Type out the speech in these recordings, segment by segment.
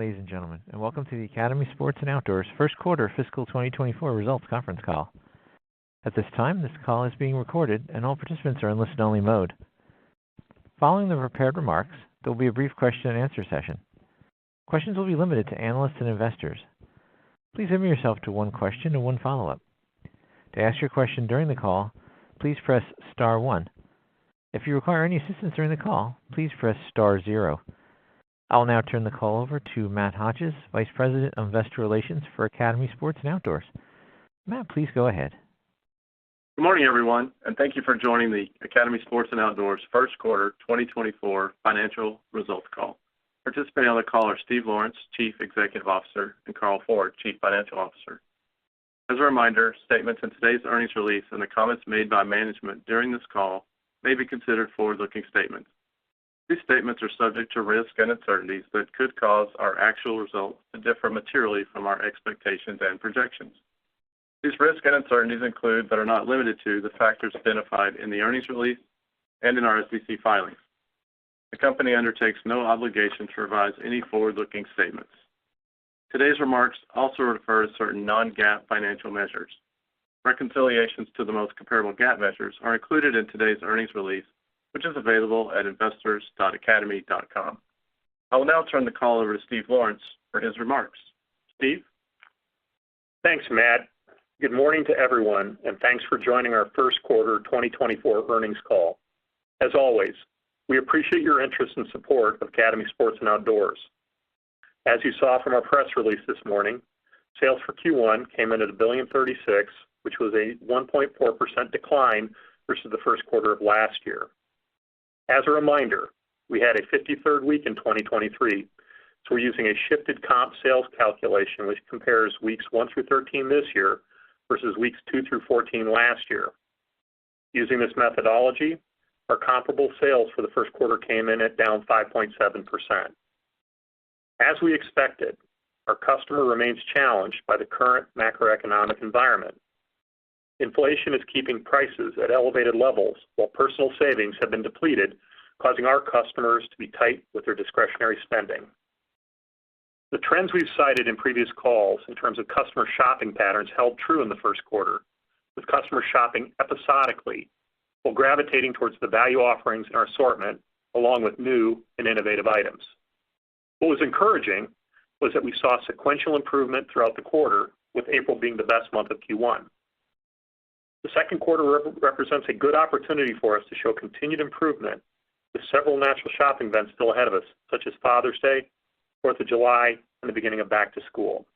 Ladies and gentlemen, and welcome to the Academy Sports and Outdoors First Quarter Fiscal 2024 Results Conference Call. At this time, this call is being recorded, and all participants are in listen-only mode. Following the prepared remarks, there will be a brief question-and-answer session. Questions will be limited to analysts and investors. Please limit yourself to one question and one follow-up. To ask your question during the call, please press star one. If you require any assistance during the call, please press star zero. I will now turn the call over to Matt Hodges, Vice President of Investor Relations for Academy Sports and Outdoors. Matt, please go ahead. Good morning, everyone, and thank you for joining the Academy Sports and Outdoors First Quarter 2024 Financial Results Call. Participating on the call are Steve Lawrence, Chief Executive Officer, and Carl Ford, Chief Financial Officer. As a reminder, statements in today's earnings release and the comments made by management during this call may be considered forward-looking statements. These statements are subject to risks and uncertainties that could cause our actual results to differ materially from our expectations and projections. These risks and uncertainties include, but are not limited to, the factors identified in the earnings release and in our SEC filings. The company undertakes no obligation to revise any forward-looking statements. Today's remarks also refer to certain non-GAAP financial measures. Reconciliations to the most comparable GAAP measures are included in today's earnings release, which is available at investors.academy.com. I will now turn the call over to Steve Lawrence for his remarks. Steve? Thanks, Matt. Good morning to everyone, and thanks for joining our first quarter 2024 earnings call. As always, we appreciate your interest and support of Academy Sports and Outdoors. As you saw from our press release this morning, sales for Q1 came in at $1.036 billion, which was a 1.4% decline versus the first quarter of last year. As a reminder, we had a 53rd week in 2023, so we're using a shifted comp sales calculation, which compares weeks 1 through 13 this year versus weeks 2 through 14 last year. Using this methodology, our comparable sales for the first quarter came in at down 5.7%. As we expected, our customer remains challenged by the current macroeconomic environment. Inflation is keeping prices at elevated levels, while personal savings have been depleted, causing our customers to be tight with their discretionary spending. The trends we've cited in previous calls in terms of customer shopping patterns held true in the first quarter, with customers shopping episodically while gravitating towards the value offerings in our assortment, along with new and innovative items. What was encouraging was that we saw sequential improvement throughout the quarter, with April being the best month of Q1. The second quarter represents a good opportunity for us to show continued improvement, with several natural shopping events still ahead of us, such as Father's Day, 4th of July, and the beginning of back to school.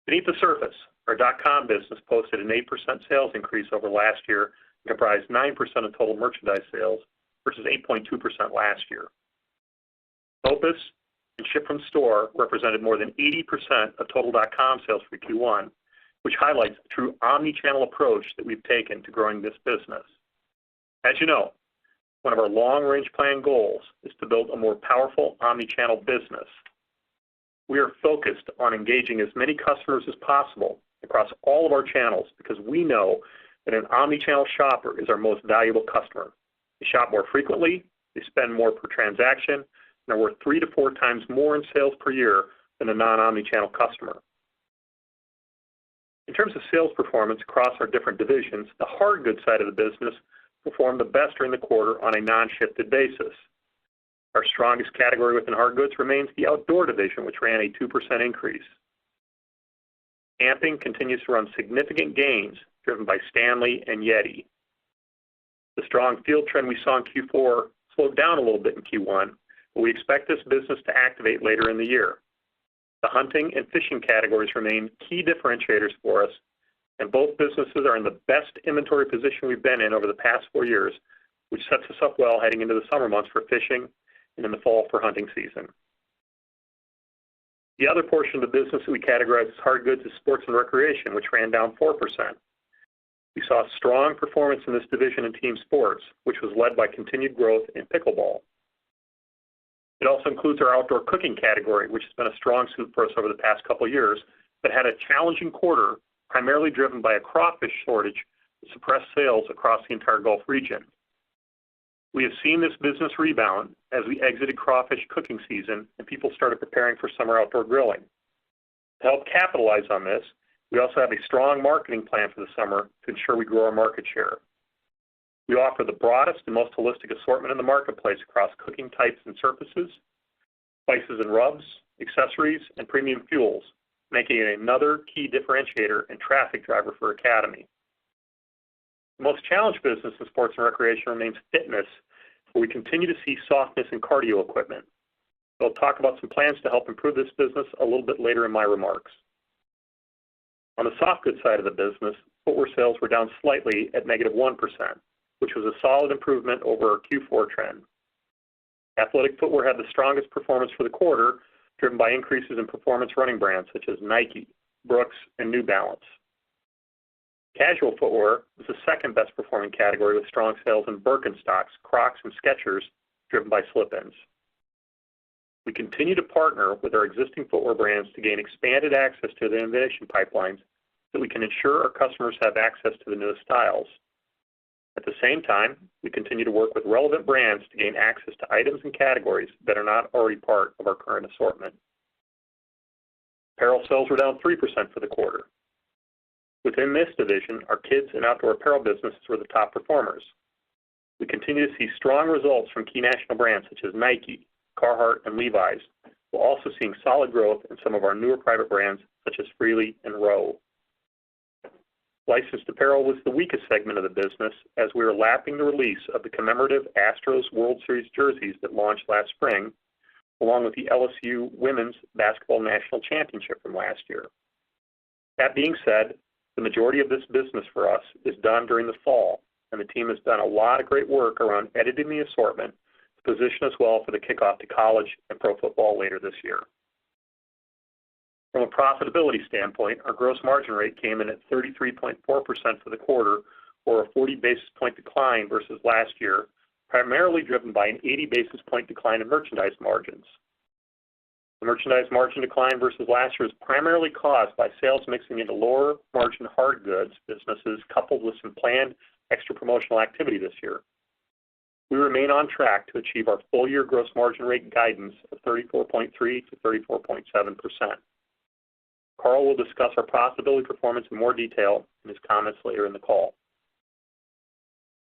Beneath the surface, our .com business posted an 8% sales increase over last year and comprised 9% of total merchandise sales versus 8.2% last year. BOPUS and Ship from Store represented more than 80% of total .com sales for Q1, which highlights the true omni-channel approach that we've taken to growing this business. As you know, one of our long-range plan goals is to build a more powerful omni-channel business. We are focused on engaging as many customers as possible across all of our channels because we know that an omni-channel shopper is our most valuable customer. They shop more frequently, they spend more per transaction, and are worth 3 to 4 times more in sales per year than a non-omni-channel customer. In terms of sales performance across our different divisions, the hard goods side of the business performed the best during the quarter on a non-shifted basis. Our strongest category within hard goods remains the outdoor division, which ran a 2% increase. Camping continues to run significant gains, driven by Stanley and Yeti. The strong field trend we saw in Q4 slowed down a little bit in Q1, but we expect this business to activate later in the year. The hunting and fishing categories remain key differentiators for us, and both businesses are in the best inventory position we've been in over the past 4 years, which sets us up well heading into the summer months for fishing and in the fall for hunting season. The other portion of the business that we categorize as hard goods is sports and recreation, which ran down 4%. We saw strong performance in this division in team sports, which was led by continued growth in pickleball. It also includes our outdoor cooking category, which has been a strong suit for us over the past couple of years, but had a challenging quarter, primarily driven by a crawfish shortage that suppressed sales across the entire Gulf region. We have seen this business rebound as we exited crawfish cooking season and people started preparing for summer outdoor grilling. To help capitalize on this, we also have a strong marketing plan for the summer to ensure we grow our market share. We offer the broadest and most holistic assortment in the marketplace across cooking types and surfaces, spices and rubs, accessories, and premium fuels, making it another key differentiator and traffic driver for Academy. The most challenged business in sports and recreation remains fitness, where we continue to see softness in cardio equipment. I'll talk about some plans to help improve this business a little bit later in my remarks. On the soft goods side of the business, footwear sales were down slightly at -1%, which was a solid improvement over our Q4 trend. Athletic footwear had the strongest performance for the quarter, driven by increases in performance running brands such as Nike, Brooks, and New Balance. Casual footwear was the second best performing category with strong sales in Birkenstocks, Crocs, and Skechers, driven by slip-ins. We continue to partner with our existing footwear brands to gain expanded access to the innovation pipelines so we can ensure our customers have access to the newest styles. At the same time, we continue to work with relevant brands to gain access to items and categories that are not already part of our current assortment. Apparel sales were down 3% for the quarter. Within this division, our kids and outdoor apparel businesses were the top performers. We continue to see strong results from key national brands such as Nike, Carhartt, and Levi's, while also seeing solid growth in some of our newer private brands such as Freely and Row. Licensed apparel was the weakest segment of the business as we were lapping the release of the commemorative Astros World Series jerseys that launched last spring, along with the LSU Women's Basketball National Championship from last year. That being said, the majority of this business for us is done during the fall, and the team has done a lot of great work around editing the assortment to position us well for the kickoff to college and pro football later this year. From a profitability standpoint, our gross margin rate came in at 33.4% for the quarter, or a 40 basis point decline versus last year, primarily driven by an 80 basis point decline in merchandise margins. The merchandise margin decline versus last year is primarily caused by sales mixing into lower margin hard goods businesses coupled with some planned extra promotional activity this year. We remain on track to achieve our full year gross margin rate guidance of 34.3 to 34.7%. Carl will discuss our profitability performance in more detail in his comments later in the call.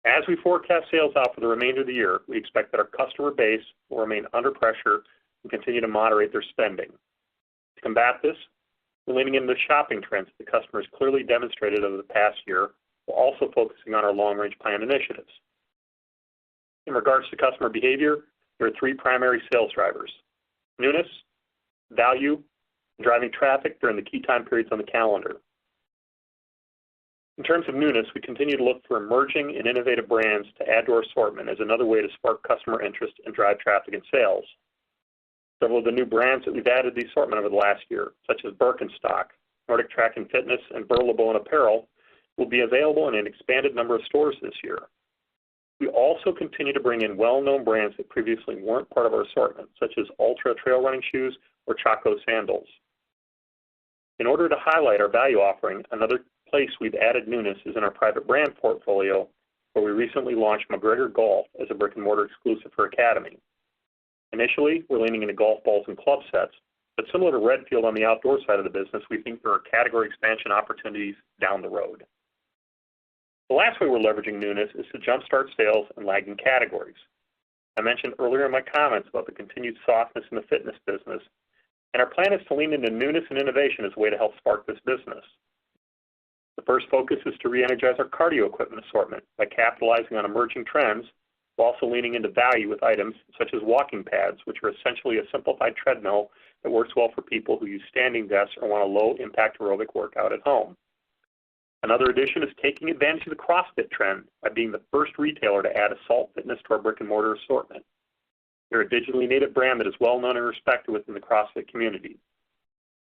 As we forecast sales out for the remainder of the year, we expect that our customer base will remain under pressure and continue to moderate their spending. To combat this, we're leaning into the shopping trends that the customers clearly demonstrated over the past year, while also focusing on our long-range plan initiatives. In regards to customer behavior, there are three primary sales drivers: newness, value, and driving traffic during the key time periods on the calendar. In terms of newness, we continue to look for emerging and innovative brands to add to our assortment as another way to spark customer interest and drive traffic and sales. Several of the new brands that we've added to the assortment over the last year, such as Birkenstock, Nordic Track and Fitness, and Burlebo Apparel, will be available in an expanded number of stores this year. We also continue to bring in well-known brands that previously weren't part of our assortment, such as Ultra trail running shoes or Chaco sandals. In order to highlight our value offering, another place we've added newness is in our private brand portfolio, where we recently launched McGregor Golf as a brick-and-mortar exclusive for Academy. Initially, we're leaning into golf balls and club sets, but similar to Redfield on the outdoor side of the business, we think there are category expansion opportunities down the road. The last way we're leveraging newness is to jumpstart sales in lagging categories. I mentioned earlier in my comments about the continued softness in the fitness business, and our plan is to lean into newness and innovation as a way to help spark this business. The first focus is to re-energize our cardio equipment assortment by capitalizing on emerging trends, while also leaning into value with items such as walking pads, which are essentially a simplified treadmill that works well for people who use standing desks or want a low-impact aerobic workout at home. Another addition is taking advantage of the CrossFit trend by being the first retailer to add Assault Fitness to our brick-and-mortar assortment. They're a digitally native brand that is well known and respected within the CrossFit community.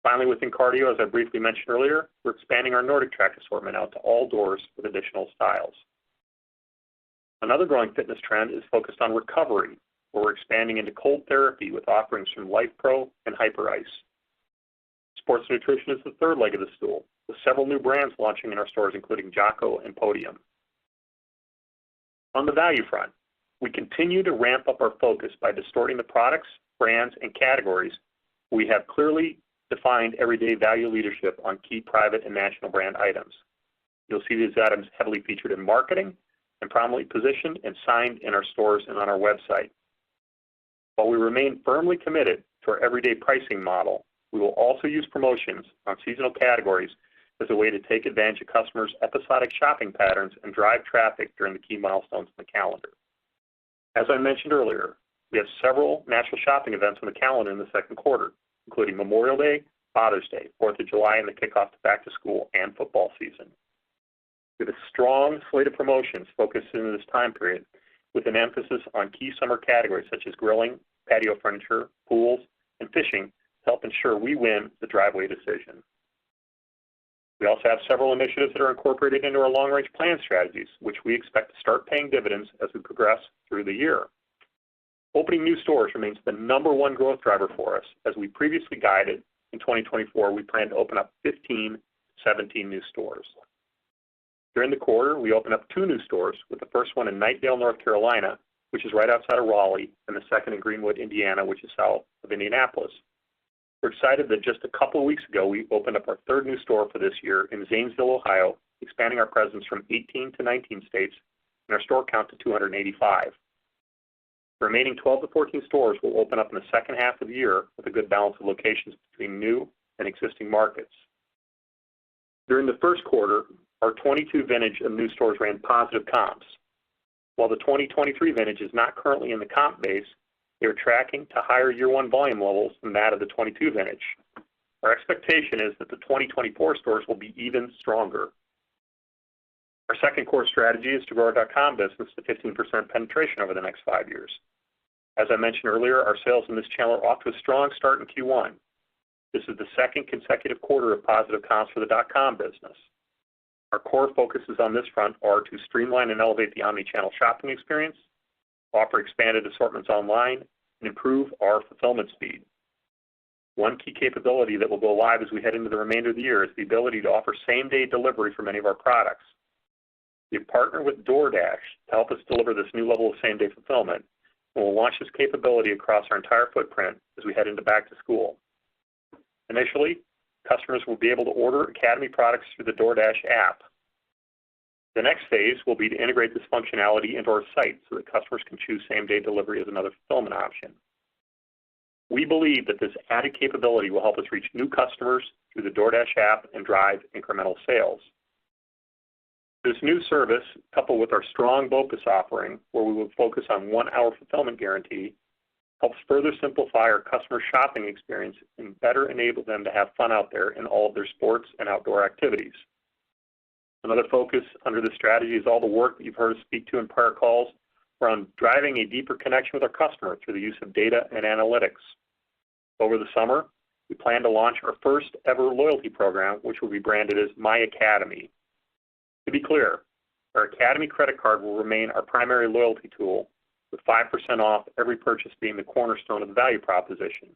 Finally, within cardio, as I briefly mentioned earlier, we're expanding our Nordic Track assortment out to all doors with additional styles. Another growing fitness trend is focused on recovery, where we're expanding into cold therapy with offerings from Life Pro and Hyper Ice. Sports nutrition is the third leg of the stool, with several new brands launching in our stores, including Jocko and Podium. On the value front, We continue to ramp up our focus by distorting the products, brands, and categories. We have clearly defined everyday value leadership on key private and national brand items. You'll see these items heavily featured in marketing and prominently positioned and signed in our stores and on our website. While we remain firmly committed to our everyday pricing model, we will also use promotions on seasonal categories as a way to take advantage of customers' episodic shopping patterns and drive traffic during the key milestones in the calendar. As I mentioned earlier, we have several national shopping events on the calendar in the second quarter, including Memorial Day, Father's Day, 4th of July, and the kickoff to back to school and football season. We have a strong slate of promotions focused in this time period with an emphasis on key summer categories such as grilling, patio furniture, pools, and fishing to help ensure we win the driveway decision. We also have several initiatives that are incorporated into our long-range plan strategies, which we expect to start paying dividends as we progress through the year. Opening new stores remains the #1 growth driver for us. As we previously guided, in 2024, we plan to open up 15 to 17 new stores. During the quarter, we opened up 2 new stores, with the first one in Knightdale, North Carolina, which is right outside of Raleigh, and the second in Greenwood, Indiana, which is south of Indianapolis. We're excited that just a couple of weeks ago, we opened up our 3rd new store for this year in Zanesville, Ohio, expanding our presence from 18 to 19 states and our store count to 285. The remaining 12 to 14 stores will open up in the second half of the year with a good balance of locations between new and existing markets. During the first quarter, our 22 vintage of new stores ran positive comps. While the 2023 vintage is not currently in the comp base, they are tracking to higher year-one volume levels than that of the 22 vintage. Our expectation is that the 2024 stores will be even stronger. Our second core strategy is to grow our .com business to 15% penetration over the next 5 years. As I mentioned earlier, our sales in this channel are off to a strong start in Q1. This is the second consecutive quarter of positive comps for the .com business. Our core focuses on this front are to streamline and elevate the omni-channel shopping experience, offer expanded assortments online, and improve our fulfillment speed. One key capability that will go live as we head into the remainder of the year is the ability to offer same-day delivery for many of our products. We have partnered with DoorDash to help us deliver this new level of same-day fulfillment, and we'll launch this capability across our entire footprint as we head into back to school. Initially, customers will be able to order Academy products through the DoorDash app. The next phase will be to integrate this functionality into our site so that customers can choose same-day delivery as another fulfillment option. We believe that this added capability will help us reach new customers through the DoorDash app and drive incremental sales. This new service, coupled with our strong BOPUS offering, where we will focus on 1-hour fulfillment guarantee, helps further simplify our customer shopping experience and better enable them to have fun out there in all of their sports and outdoor activities. Another focus under this strategy is all the work that you've heard us speak to in prior calls around driving a deeper connection with our customer through the use of data and analytics. Over the summer, we plan to launch our first ever loyalty program, which will be branded as My Academy. To be clear, our Academy credit card will remain our primary loyalty tool, with 5% off every purchase being the cornerstone of the value proposition.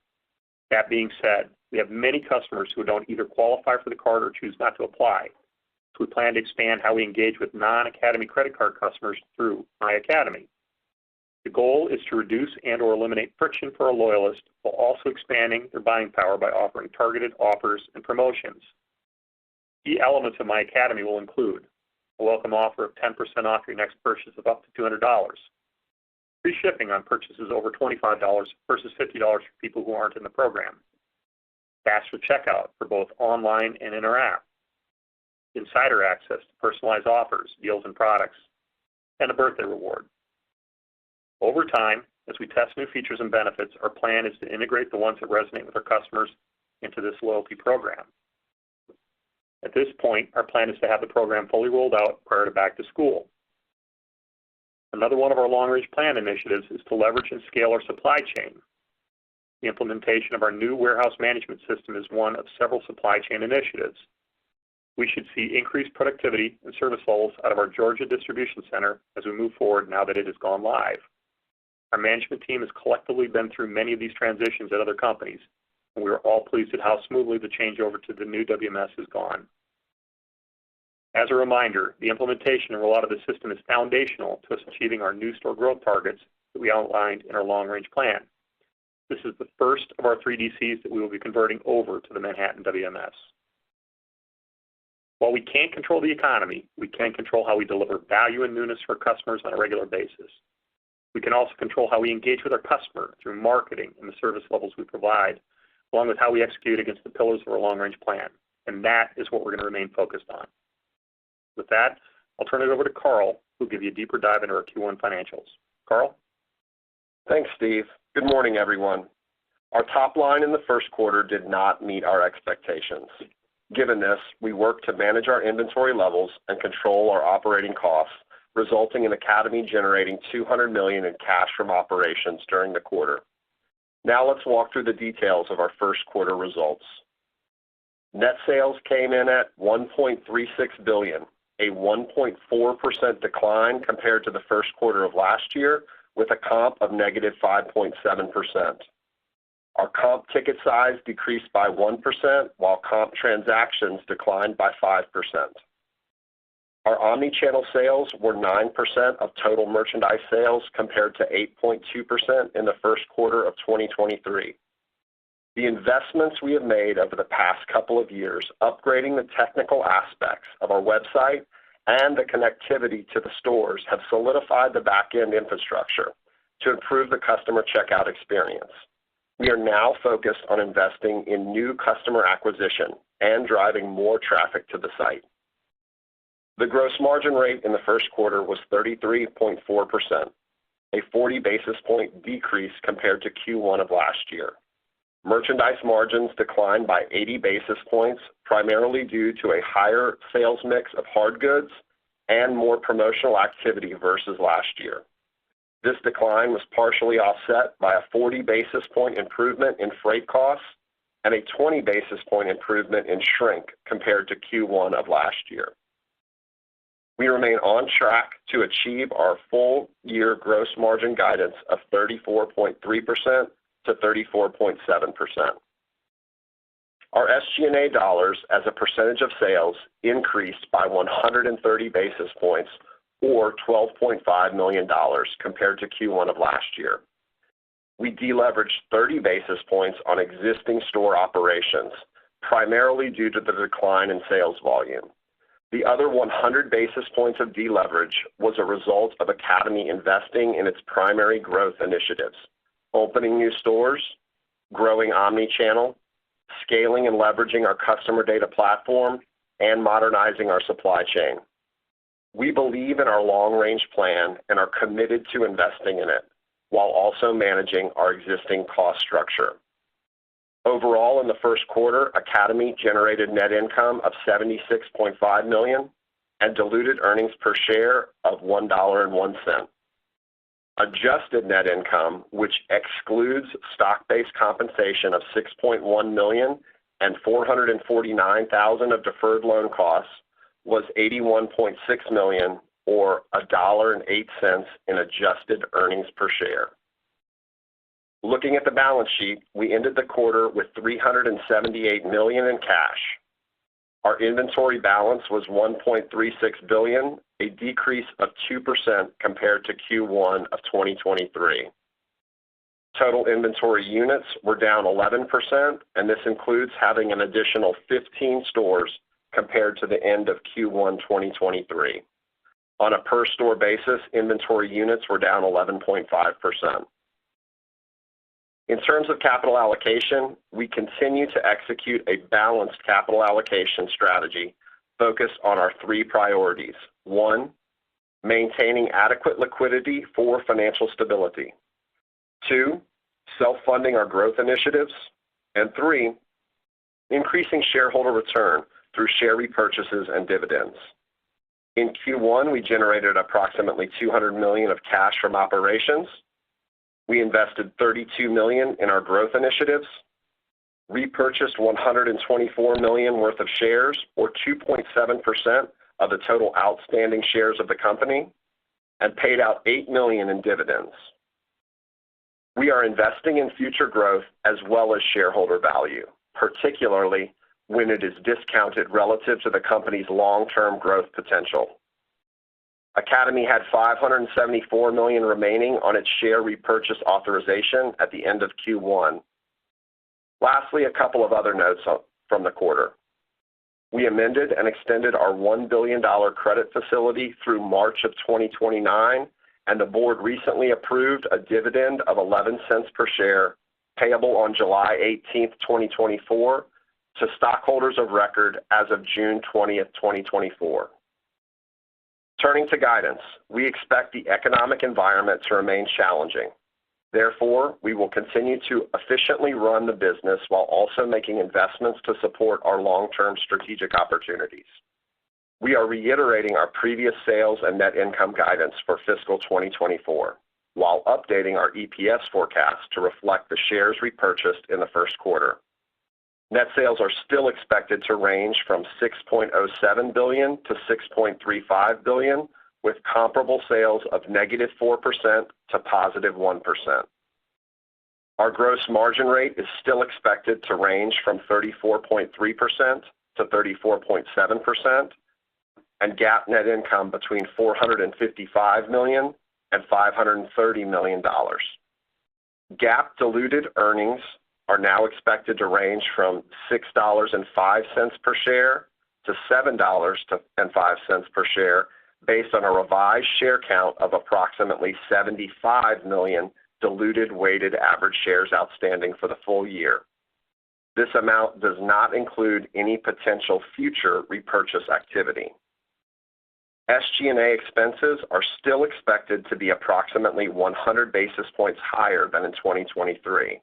That being said, we have many customers who don't either qualify for the card or choose not to apply. So we plan to expand how we engage with non-Academy credit card customers through My Academy. The goal is to reduce and or eliminate friction for our loyalists while also expanding their buying power by offering targeted offers and promotions. Key elements of My Academy will include a welcome offer of 10% off your next purchase of up to $200, free shipping on purchases over $25 versus $50 for people who aren't in the program, faster checkout for both online and in our app, insider access to personalized offers, deals, and products, and a birthday reward. Over time, as we test new features and benefits, our plan is to integrate the ones that resonate with our customers into this loyalty program. At this point, our plan is to have the program fully rolled out prior to back to school. Another one of our long-range plan initiatives is to leverage and scale our supply chain. The implementation of our new warehouse management system is one of several supply chain initiatives. We should see increased productivity and service levels out of our Georgia distribution center as we move forward now that it has gone live. Our management team has collectively been through many of these transitions at other companies, and we are all pleased at how smoothly the changeover to the new WMS has gone. As a reminder, the implementation and rollout of the system is foundational to us achieving our new store growth targets that we outlined in our long-range plan. This is the first of our 3 DCs that we will be converting over to the Manhattan WMS. While we can't control the economy, we can control how we deliver value and newness for customers on a regular basis. We can also control how we engage with our customer through marketing and the service levels we provide, along with how we execute against the pillars of our long-range plan. And that is what we're going to remain focused on. With that, I'll turn it over to Carl, who will give you a deeper dive into our Q1 financials. Carl? Thanks, Steve. Good morning, everyone. Our top line in the first quarter did not meet our expectations. Given this, we worked to manage our inventory levels and control our operating costs, resulting in Academy generating $200 million in cash from operations during the quarter. Now let's walk through the details of our first quarter results. Net sales came in at $1.36 billion, a 1.4% decline compared to the first quarter of last year, with a comp of negative 5.7%. Our comp ticket size decreased by 1%, while comp transactions declined by 5%. Our omni-channel sales were 9% of total merchandise sales compared to 8.2% in the first quarter of 2023. The investments we have made over the past couple of years, upgrading the technical aspects of our website and the connectivity to the stores, have solidified the back-end infrastructure to improve the customer checkout experience. We are now focused on investing in new customer acquisition and driving more traffic to the site. The gross margin rate in the first quarter was 33.4%, a 40 basis point decrease compared to Q1 of last year. Merchandise margins declined by 80 basis points, primarily due to a higher sales mix of hard goods and more promotional activity versus last year. This decline was partially offset by a 40 basis point improvement in freight costs and a 20 basis point improvement in shrink compared to Q1 of last year. We remain on track to achieve our full year gross margin guidance of 34.3% to 34.7%. Our SG&A dollars as a percentage of sales increased by 130 basis points, or $12.5 million compared to Q1 of last year. We deleveraged 30 basis points on existing store operations, primarily due to the decline in sales volume. The other 100 basis points of deleverage was a result of Academy investing in its primary growth initiatives: opening new stores, growing omni-channel, scaling and leveraging our customer data platform, and modernizing our supply chain. We believe in our long-range plan and are committed to investing in it, while also managing our existing cost structure. Overall, in the first quarter, Academy generated net income of $76.5 million and diluted earnings per share of $1.01. Adjusted net income, which excludes stock-based compensation of $6.1 million and $449,000 of deferred loan costs, was $81.6 million, or $1.08 in adjusted earnings per share. Looking at the balance sheet, we ended the quarter with $378 million in cash. Our inventory balance was $1.36 billion, a decrease of 2% compared to Q1 of 2023. Total inventory units were down 11%, and this includes having an additional 15 stores compared to the end of Q1 2023. On a per-store basis, inventory units were down 11.5%. In terms of capital allocation, we continue to execute a balanced capital allocation strategy focused on our 3 priorities. 1, maintaining adequate liquidity for financial stability. 2, self-funding our growth initiatives. And 3, increasing shareholder return through share repurchases and dividends. In Q1, we generated approximately $200 million of cash from operations. We invested $32 million in our growth initiatives, repurchased $124 million worth of shares, or 2.7% of the total outstanding shares of the company, and paid out $8 million in dividends. We are investing in future growth as well as shareholder value. Particularly, when it is discounted relative to the company's long-term growth potential. Academy had $574 million remaining on its share repurchase authorization at the end of Q1. Lastly, a couple of other notes from the quarter. We amended and extended our $1 billion credit facility through March of 2029, and the board recently approved a dividend of 11 cents per share payable on July 18, 2024, to stockholders of record as of June 20, 2024. Turning to guidance, we expect the economic environment to remain challenging. Therefore, we will continue to efficiently run the business while also making investments to support our long-term strategic opportunities. We are reiterating our previous sales and net income guidance for fiscal 2024, while updating our EPS forecast to reflect the shares repurchased in the first quarter. Net sales are still expected to range from $6.07 billion to $6.35 billion, with comparable sales of -4% to +1%. Our gross margin rate is still expected to range from 34.3% to 34.7%, and GAAP net income between $455 million and $530 million. GAAP diluted earnings are now expected to range from $6.05 per share to $7.05 per share, based on a revised share count of approximately 75 million diluted weighted average shares outstanding for the full year. This amount does not include any potential future repurchase activity. SG&A expenses are still expected to be approximately 100 basis points higher than in 2023.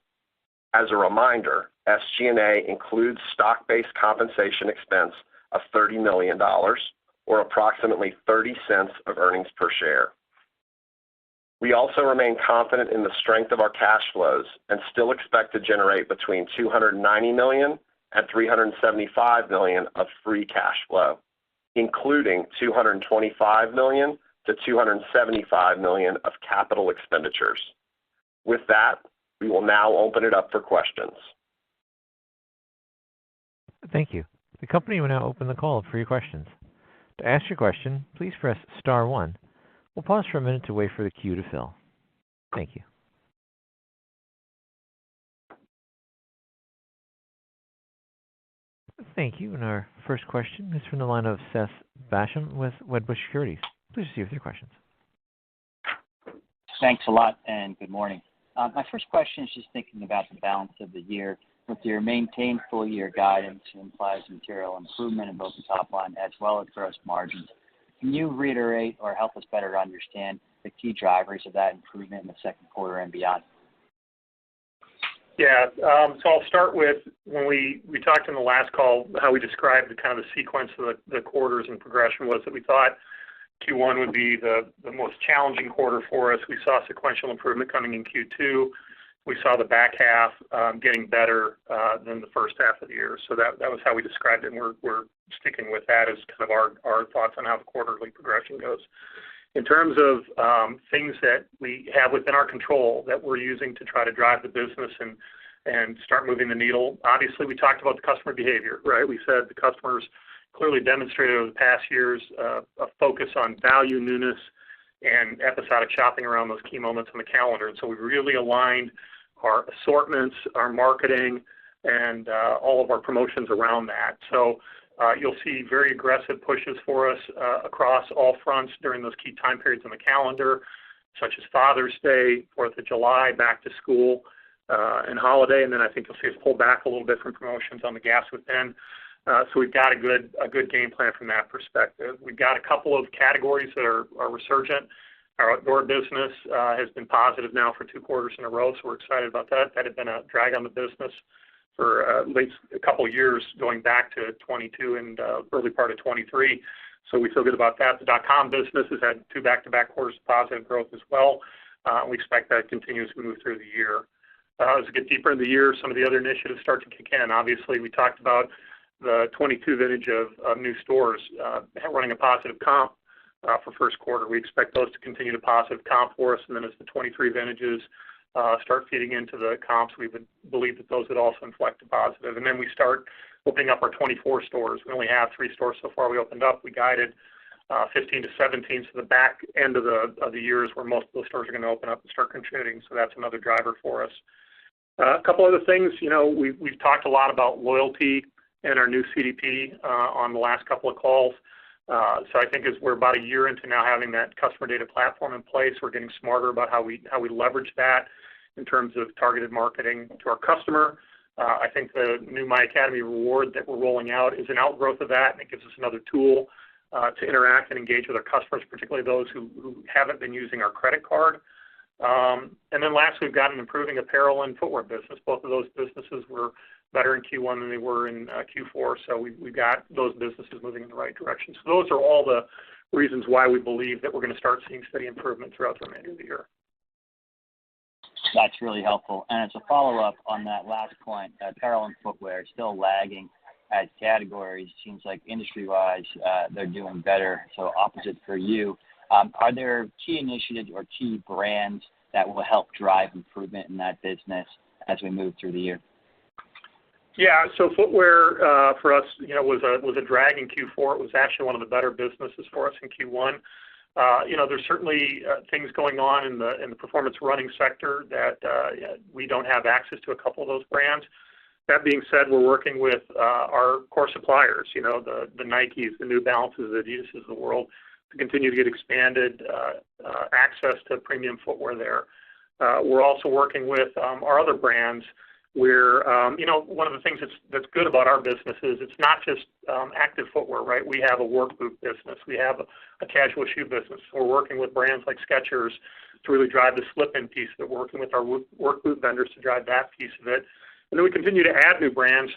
As a reminder, SG&A includes stock-based compensation expense of $30 million, or approximately 30 cents of earnings per share. We also remain confident in the strength of our cash flows and still expect to generate between $290 million and $375 million of free cash flow, including $225 million to $275 million of capital expenditures. With that, we will now open it up for questions. Thank you. The company will now open the call for your questions. To ask your question, please press star one. We'll pause for a minute to wait for the queue to fill. Thank you. Thank you. And our first question is from the line of Seth Basham with Wedbush Securities. Please proceed with your questions. Thanks a lot, and good morning. My first question is just thinking about the balance of the year. With your maintained full-year guidance, it implies material improvement in both the top line as well as gross margins. Can you reiterate or help us better understand the key drivers of that improvement in the second quarter and beyond? Yeah, so I'll start with when we talked in the last call, how we described the kind of the sequence of the quarters and progression was that we thought Q1 would be the most challenging quarter for us. We saw sequential improvement coming in Q2. We saw the back half getting better than the first half of the year. So that was how we described it, and we're sticking with that as kind of our thoughts on how the quarterly progression goes. In terms of things that we have within our control that we're using to try to drive the business and start moving the needle, obviously we talked about the customer behavior, right? We said the customers clearly demonstrated over the past years a focus on value, newness, and episodic shopping around those key moments on the calendar. And so we really aligned our assortments, our marketing, and all of our promotions around that. So you'll see very aggressive pushes for us across all fronts during those key time periods on the calendar, such as Father's Day, 4th of July, back to school, and holiday. And then I think you'll see us pull back a little bit from promotions on the gas within. So we've got a good game plan from that perspective. We've got a couple of categories that are resurgent. Our outdoor business has been positive now for 2 quarters in a row, so we're excited about that. That had been a drag on the business for at least a couple of years, going back to 22 and early part of 23. So we feel good about that. The .com business has had 2 back-to-back quarters of positive growth as well. We expect that to continue as we move through the year. As we get deeper in the year, some of the other initiatives start to kick in. Obviously, we talked about the 22 vintage of new stores running a positive comp for first quarter. We expect those to continue to positive comp for us. And then as the 23 vintages start feeding into the comps, we would believe that those would also inflect to positive. And then we start opening up our 24 stores. We only have 3 stores so far we opened up. We guided 15 to 17, so the back end of the year is where most of those stores are going to open up and start contributing, so that's another driver for us. A couple other things, we've talked a lot about loyalty and our new CDP on the last couple of calls. So I think as we're about a year into now having that customer data platform in place, we're getting smarter about how we leverage that in terms of targeted marketing to our customer. I think the new My Academy reward that we're rolling out is an outgrowth of that, and it gives us another tool to interact and engage with our customers, particularly those who haven't been using our credit card. And then last, we've got an improving apparel and footwear business. Both of those businesses were better in Q1 than they were in Q4, so we've got those businesses moving in the right direction. So those are all the reasons why we believe that we're going to start seeing steady improvement throughout the remainder of the year. That's really helpful. And as a follow-up on that last point, apparel and footwear is still lagging as categories. Seems like industry-wise, they're doing better, so opposite for you. Are there key initiatives or key brands that will help drive improvement in that business as we move through the year? Yeah, so footwear for us, was a drag in Q4. It was actually one of the better businesses for us in Q1. There's certainly things going on in the performance running sector that we don't have access to a couple of those brands. That being said, we're working with our core suppliers, the Nikes, the New Balances, the Adidas of the world, to continue to get expanded access to premium footwear there. We're also working with our other brands where, one of the things that's good about our business is it's not just active footwear, right? We have a work boot business. We have a casual shoe business. We're working with brands like Skechers to really drive the slip-in piece of it, working with our work boot vendors to drive that piece of it. And then we continue to add new brands,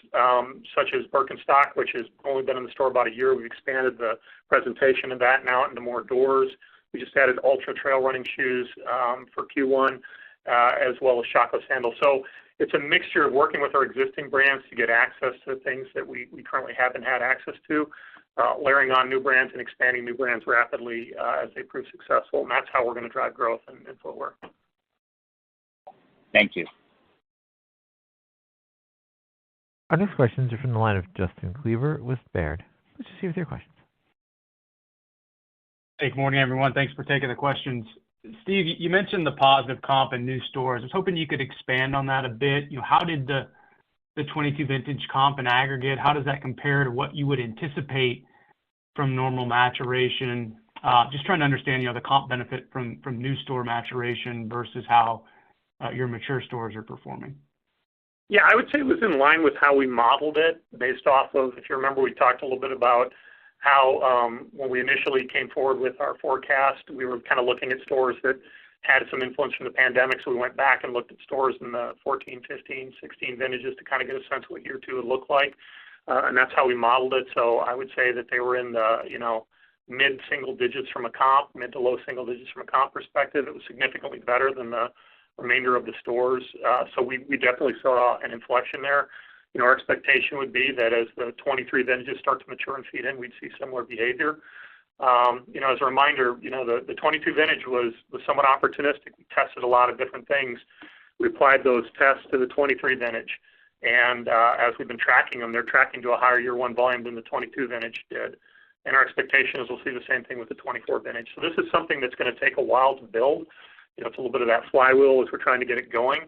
such as Birkenstock, which has only been in the store about a year. We've expanded the presentation of that now into more doors. We just added ultra trail running shoes for Q1, as well as Chaco sandals. So it's a mixture of working with our existing brands to get access to things that we currently haven't had access to, layering on new brands and expanding new brands rapidly as they prove successful. And that's how we're going to drive growth in footwear. Thank you. Our next questions are from the line of Justin Kleber with Baird. Let's just see with your questions. Hey, good morning, everyone. Thanks for taking the questions. Steve, you mentioned the positive comp in new stores. I was hoping you could expand on that a bit. How did the 22 vintage comp in aggregate, how does that compare to what you would anticipate from normal maturation? Just trying to understand, the comp benefit from new store maturation versus how your mature stores are performing. Yeah, I would say it was in line with how we modeled it based off of, if you remember, we talked a little bit about how when we initially came forward with our forecast, we were kind of looking at stores that had some influence from the pandemic. So we went back and looked at stores in the 14, 15, 16 vintages to kind of get a sense of what year 2 would look like. And that's how we modeled it. So I would say that they were in the, mid-single digits from a comp, mid to low single digits from a comp perspective. It was significantly better than the remainder of the stores. So we definitely saw an inflection there. Our expectation would be that as the 23 vintages start to mature and feed in, we'd see similar behavior. As a reminder, the 22 vintage was somewhat opportunistic. We tested a lot of different things. We applied those tests to the 23 vintage. And as we've been tracking them, they're tracking to a higher year 1 volume than the 22 vintage did. And our expectation is we'll see the same thing with the 24 vintage. So this is something that's going to take a while to build. It's a little bit of that flywheel as we're trying to get it going.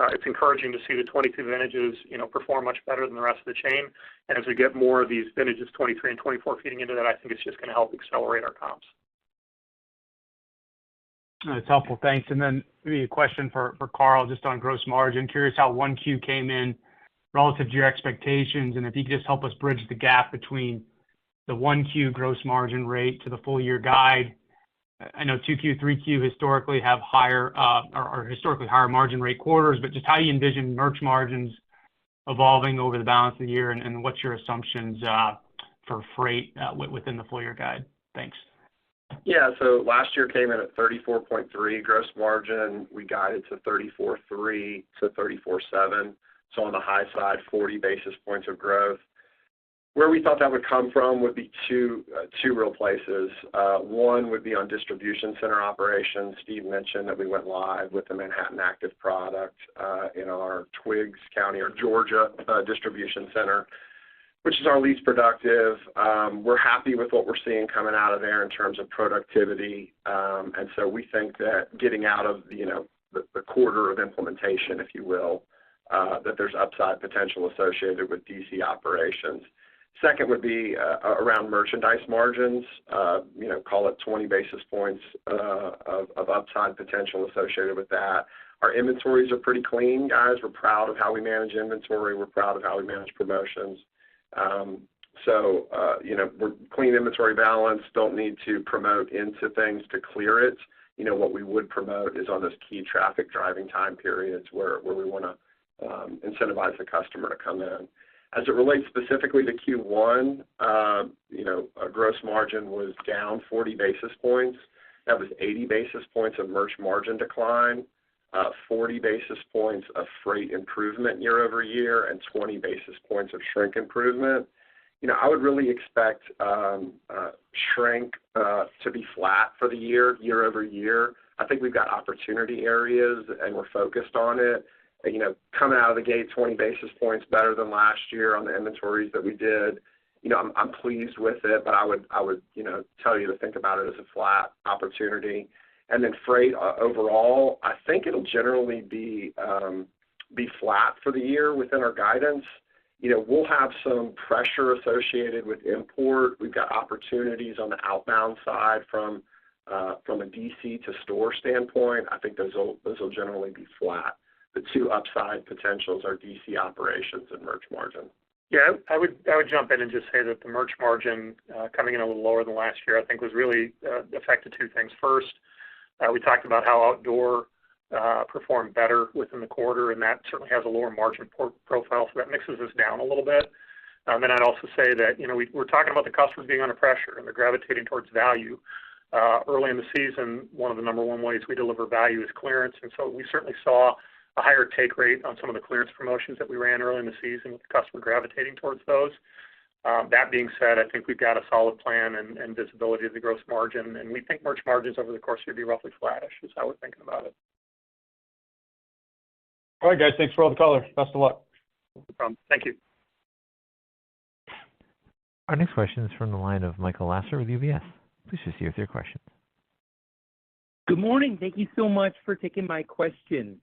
It's encouraging to see the 22 vintages, perform much better than the rest of the chain. And as we get more of these vintages, 23 and 24 feeding into that, I think it's just going to help accelerate our comps. That's helpful. Thanks. And then maybe a question for Carl, just on gross margin. Curious how 1Q came in relative to your expectations, and if you could just help us bridge the gap between the 1Q gross margin rate to the full year guide. I know 2Q, 3Q historically have higher margin rate quarters, but just how you envision merch margins evolving over the balance of the year, and what's your assumptions for freight within the full year guide? Thanks. Yeah, so last year came in at 34.3 gross margin. We guided to 34.3 to 34.7. So on the high side, 40 basis points of growth. Where we thought that would come from would be two real places. One would be on distribution center operations. Steve mentioned that we went live with the Manhattan Active product in our Twiggs County or Georgia distribution center, which is our least productive. We're happy with what we're seeing coming out of there in terms of productivity, and so we think that getting out of the quarter of implementation, if you will, that there's upside potential associated with DC operations. Second would be around merchandise margins, call it 20 basis points of upside potential associated with that. Our inventories are pretty clean, guys. We're proud of how we manage inventory. We're proud of how we manage promotions. We're clean inventory balance, don't need to promote into things to clear it. What we would promote is on those key traffic driving time periods where we want to incentivize the customer to come in. As it relates specifically to Q1, a gross margin was down 40 basis points. That was 80 basis points of merch margin decline, 40 basis points of freight improvement year over year, and 20 basis points of shrink improvement. I would really expect shrink to be flat for the year over year. I think we've got opportunity areas, and we're focused on it. Coming out of the gate, 20 basis points better than last year on the inventories that we did. I'm pleased with it, but I would tell you to think about it as a flat opportunity. And then freight overall, I think it'll generally be flat for the year within our guidance. We'll have some pressure associated with import. We've got opportunities on the outbound side from a DC to store standpoint. I think those will generally be flat. The two upside potentials are DC operations and merch margin. Yeah, I would jump in and just say that the merch margin coming in a little lower than last year, I think was really affected two things. First, we talked about how outdoor performed better within the quarter, and that certainly has a lower margin profile, so that mixes us down a little bit. Then I'd also say that, we're talking about the customers being under pressure and they're gravitating towards value. Early in the season, one of the number one ways we deliver value is clearance, and so we certainly saw a higher take rate on some of the clearance promotions that we ran early in the season with the customer gravitating towards those. That being said, I think we've got a solid plan and visibility of the gross margin, and we think merch margins over the course of the year be roughly flattish is how we're thinking about it. All right, guys. Thanks for all the color. Best of luck. No problem. Thank you. Our next question is from the line of Michael Lasser with UBS. Please proceed with your questions. Good morning. Thank you so much for taking my question.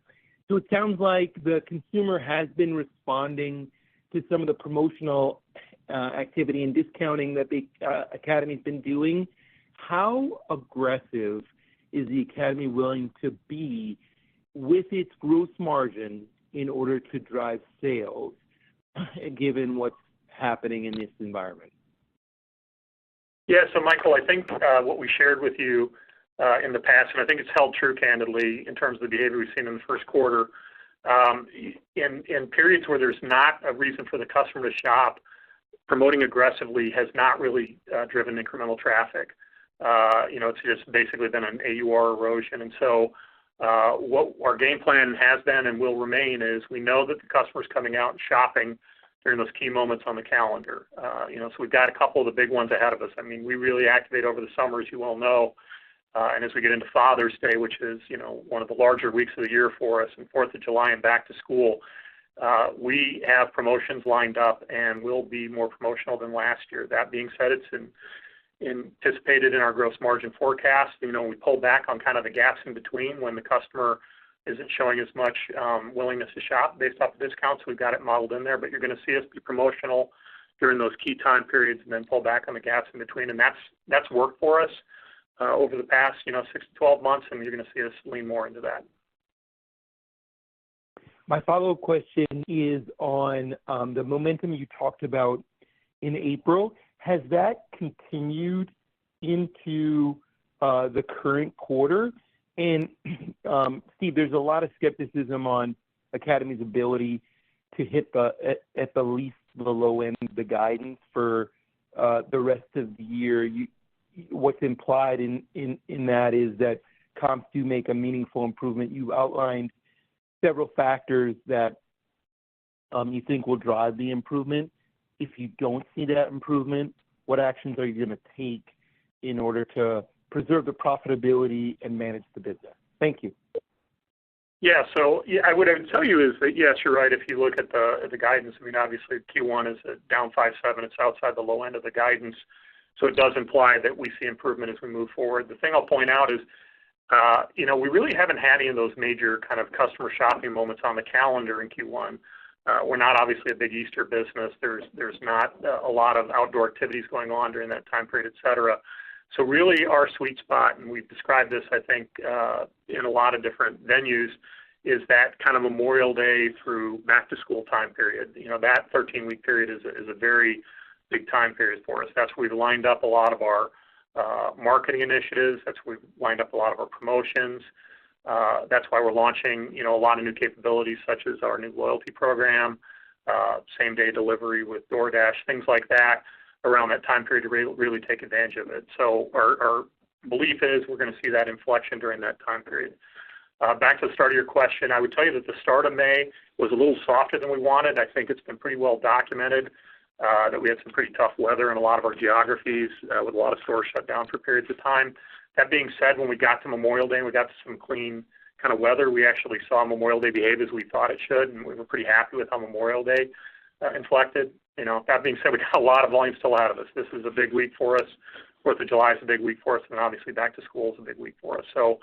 So it sounds like the consumer has been responding to some of the promotional activity and discounting that the Academy's been doing. How aggressive is the Academy willing to be with its gross margin in order to drive sales, given what's happening in this environment? Yeah, so Michael, I think what we shared with you in the past, and I think it's held true candidly in terms of the behavior we've seen in the first quarter, in periods where there's not a reason for the customer to shop, promoting aggressively has not really driven incremental traffic. It's just basically been an AUR erosion. And so what our game plan has been and will remain is we know that the customer's coming out and shopping during those key moments on the calendar. So we've got a couple of the big ones ahead of us. I mean, we really activate over the summer, as you well know. And as we get into Father's Day, which is, one of the larger weeks of the year for us, and 4th of July and back to school, we have promotions lined up and will be more promotional than last year. That being said, it's anticipated in our gross margin forecast. We pull back on kind of the gaps in between when the customer isn't showing as much willingness to shop based off the discounts. We've got it modeled in there, but you're going to see us be promotional during those key time periods and then pull back on the gaps in between. And that's worked for us over the past, 6 to 12 months, and you're going to see us lean more into that. My follow-up question is on the momentum you talked about in April. Has that continued into the current quarter? And Steve, there's a lot of skepticism on Academy's ability to hit at the least the low end of the guidance for the rest of the year. What's implied in that is that comps do make a meaningful improvement. You outlined several factors that you think will drive the improvement. If you don't see that improvement, what actions are you going to take in order to preserve the profitability and manage the business? Thank you. Yeah, so what I would tell you is that, yes, you're right. If you look at the guidance, I mean, obviously Q1 is down 5.7. It's outside the low end of the guidance. So it does imply that we see improvement as we move forward. The thing I'll point out is, we really haven't had any of those major kind of customer shopping moments on the calendar in Q1. We're not obviously a big Easter business. There's not a lot of outdoor activities going on during that time period, et cetera. So really our sweet spot, and we've described this, I think, in a lot of different venues, is that kind of Memorial Day through back to school time period. That 13-week period is a very big time period for us. That's where we've lined up a lot of our marketing initiatives. That's where we've lined up a lot of our promotions. That's why we're launching, a lot of new capabilities such as our new loyalty program, same-day delivery with DoorDash, things like that around that time period to really take advantage of it. So our belief is we're going to see that inflection during that time period. Back to the start of your question, I would tell you that the start of May was a little softer than we wanted. I think it's been pretty well documented that we had some pretty tough weather in a lot of our geographies with a lot of stores shut down for periods of time. That being said, when we got to Memorial Day and we got to some clean kind of weather, we actually saw Memorial Day behave as we thought it should, and we were pretty happy with how Memorial Day inflected. That being said, we got a lot of volume still out of us. This is a big week for us. 4th of July is a big week for us, and obviously back to school is a big week for us. So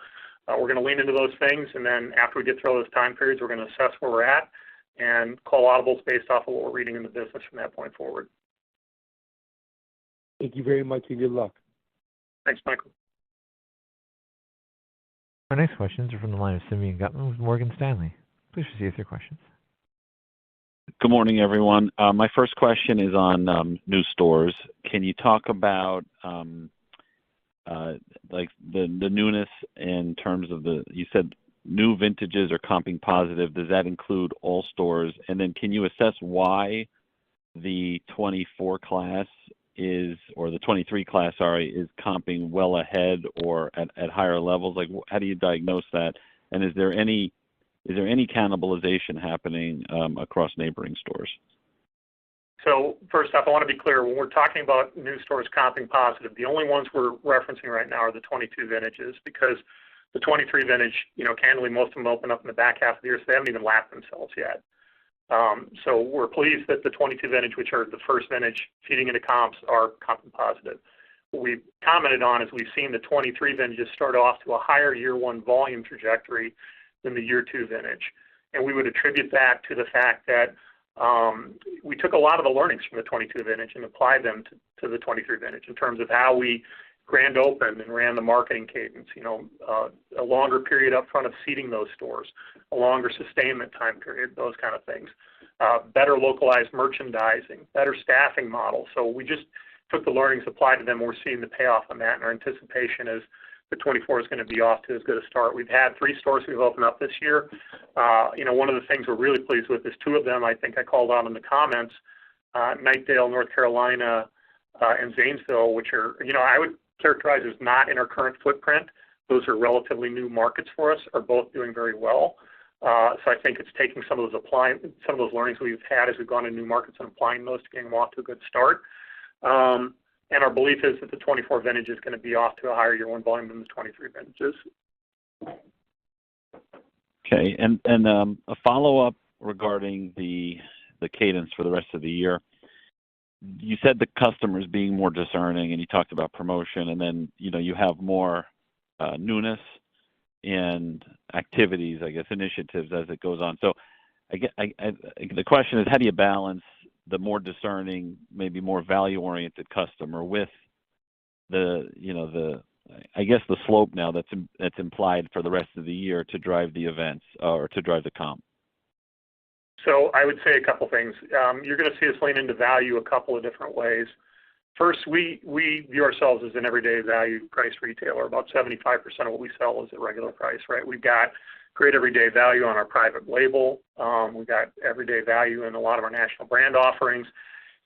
we're going to lean into those things, and then after we get through those time periods, we're going to assess where we're at and call audibles based off of what we're reading in the business from that point forward. Thank you very much, and good luck. Thanks, Michael. Our next questions are from the line of Simeon Gutman with Morgan Stanley. Please proceed with your questions. Good morning, everyone. My first question is on new stores. Can you talk about like the newness in terms of you said new vintages are comping positive. Does that include all stores? And then can you assess why the 24 class or the 23 class, is comping well ahead or at higher levels? Like, how do you diagnose that? And is there any cannibalization happening across neighboring stores? So first off, I want to be clear, when we're talking about new stores comping positive, the only ones we're referencing right now are the 22 vintages, because the 23 vintage, candidly, most of them open up in the back half of the year, so they haven't even lapped themselves yet. So we're pleased that the 22 vintage, which are the first vintage feeding into comps, are comping positive. What we've commented on is we've seen the 23 vintages start off to a higher year one volume trajectory than the year two vintage. And we would attribute that to the fact that we took a lot of the learnings from the 22 vintage and applied them to the 23 vintage in terms of how we grand opened and ran the marketing cadence, a longer period up front of seeding those stores, a longer sustainment time period, those kind of things, better localized merchandising, better staffing model. So we just took the learnings, applied to them, and we're seeing the payoff on that, and our anticipation is the 24 is going to be off to as good a start. We've had 3 stores we've opened up this year. One of the things we're really pleased with is 2 of them, I think I called out in the comments, Knightdale, North Carolina, and Zanesville, which are, I would characterize as not in our current footprint. Those are relatively new markets for us, are both doing very well. So I think it's taking some of those learnings we've had as we've gone to new markets and applying those to getting them off to a good start. And our belief is that the 24 vintage is going to be off to a higher year one volume than the 23 vintages. Okay, and a follow-up regarding the cadence for the rest of the year. You said the customers being more discerning, and you talked about promotion, and then you have more newness and activities, I guess, initiatives as it goes on. So the question is, how do you balance the more discerning, maybe more value-oriented customer with the slope now that's implied for the rest of the year to drive the events or to drive the comp? So I would say a couple things. You're going to see us lean into value a couple of different ways. First, we view ourselves as an everyday value price retailer. About 75% of what we sell is at regular price, right? We've got great everyday value on our private label. We've got everyday value in a lot of our national brand offerings.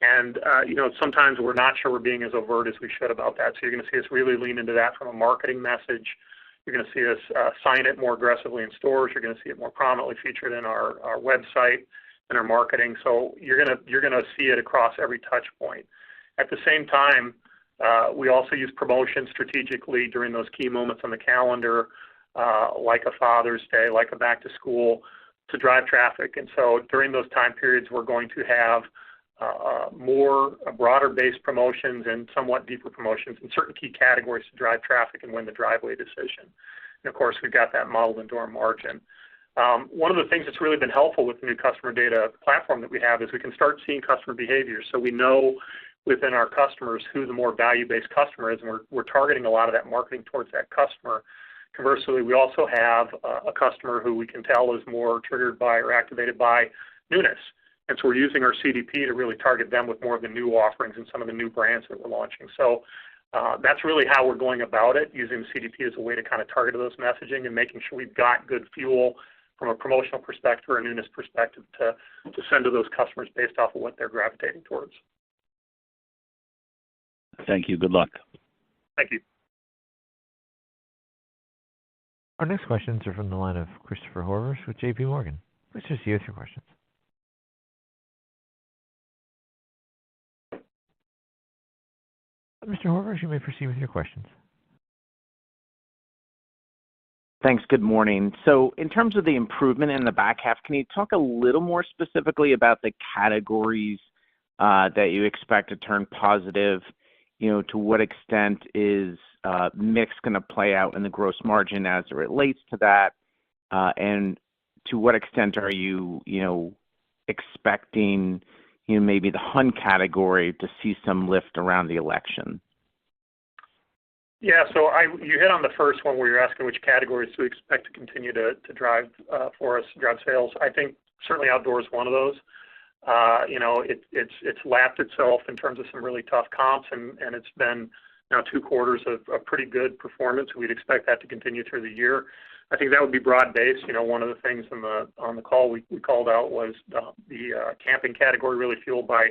And, sometimes we're not sure we're being as overt as we should about that. So you're going to see us really lean into that from a marketing message. You're going to see us sign it more aggressively in stores. You're going to see it more prominently featured in our website. in our marketing. So you're gonna see it across every touch point. At the same time, we also use promotions strategically during those key moments on the calendar, like a Father's Day, like a back to school, to drive traffic. And so during those time periods, we're going to have more broader-based promotions and somewhat deeper promotions in certain key categories to drive traffic and win the driveway decision. And of course, we've got that modeled into our margin. One of the things that's really been helpful with the new customer data platform that we have is we can start seeing customer behavior. So we know within our customers who the more value-based customer is, and we're targeting a lot of that marketing towards that customer. Conversely, we also have a customer who we can tell is more triggered by or activated by newness. And so we're using our CDP to really target them with more of the new offerings and some of the new brands that we're launching. So that's really how we're going about it, using the CDP as a way to kind of target those messaging and making sure we've got good fuel from a promotional perspective or a newness perspective to send to those customers based off of what they're gravitating towards. Thank you. Good luck. Thank you. Our next questions are from the line of Christopher Horvers with J.P. Morgan. Please proceed with your questions. Mr. Horvers, you may proceed with your questions. Thanks. Good morning. So in terms of the improvement in the back half, can you talk a little more specifically about the categories that you expect to turn positive? You know, to what extent is mix going to play out in the gross margin as it relates to that? And to what extent are you, expecting, maybe the hunt category to see some lift around the election? Yeah, so you hit on the first one where you're asking which categories do we expect to continue to drive for us, drive sales. I think certainly outdoor is one of those. It's lapped itself in terms of some really tough comps, and it's been now 2 quarters of a pretty good performance. We'd expect that to continue through the year. I think that would be broad-based. One of the things on the call we called out was the camping category, really fueled by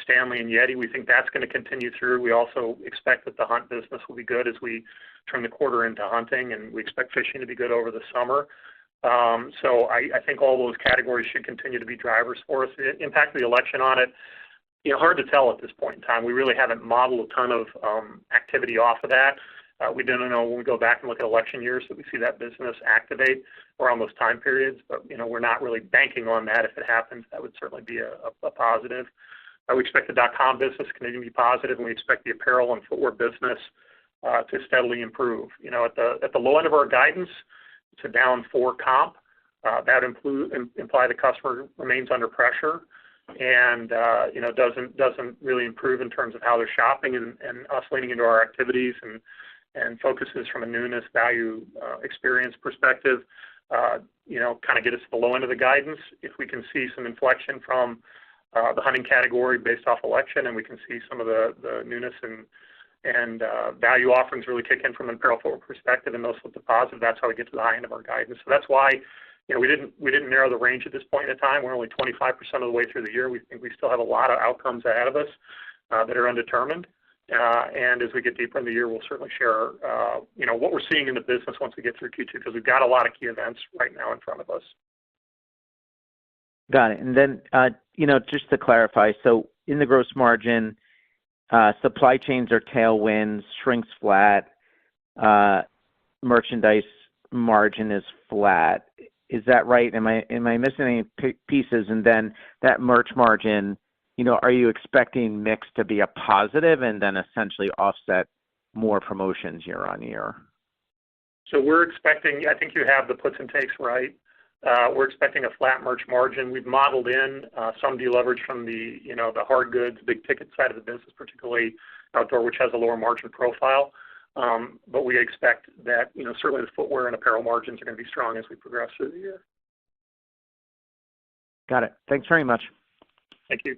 Stanley and Yeti. We think that's going to continue through. We also expect that the hunt business will be good as we turn the quarter into hunting, and we expect fishing to be good over the summer. So I think all those categories should continue to be drivers for us. The impact of the election on it, hard to tell at this point in time. We really haven't modeled a ton of activity off of that. We don't know when we go back and look at election years that we see that business activate around those time periods, but we're not really banking on that. If it happens, that would certainly be a positive. We expect the .com business to continue to be positive, and we expect the apparel and footwear business to steadily improve. At the low end of our guidance, it's a down 4 comp. That imply the customer remains under pressure and doesn't really improve in terms of how they're shopping, and us leaning into our activities and focuses from a newness value experience perspective, kind of get us to the low end of the guidance. If we can see some inflection from the hunting category based off election, and we can see some of the newness and value offerings really kick in from an apparel footwear perspective, and those flip to positive, that's how we get to the high end of our guidance. So that's why we didn't narrow the range at this point in time. We're only 25% of the way through the year. We think we still have a lot of outcomes ahead of us that are undetermined. And as we get deeper in the year, we'll certainly share what we're seeing in the business once we get through Q2, because we've got a lot of key events right now in front of us. Got it. And then, just to clarify, so in the gross margin, supply chains are tailwinds, shrinks flat, merchandise margin is flat. Is that right? Am I missing any pieces? And then that merch margin, are you expecting mix to be a positive and then essentially offset more promotions year on year? So we're expecting, I think you have the puts and takes right. We're expecting a flat merch margin. We've modeled in some deleverage from the hard goods, big ticket side of the business, particularly outdoor, which has a lower margin profile. But we expect that, certainly the footwear and apparel margins are going to be strong as we progress through the year. Got it. Thanks very much. Thank you.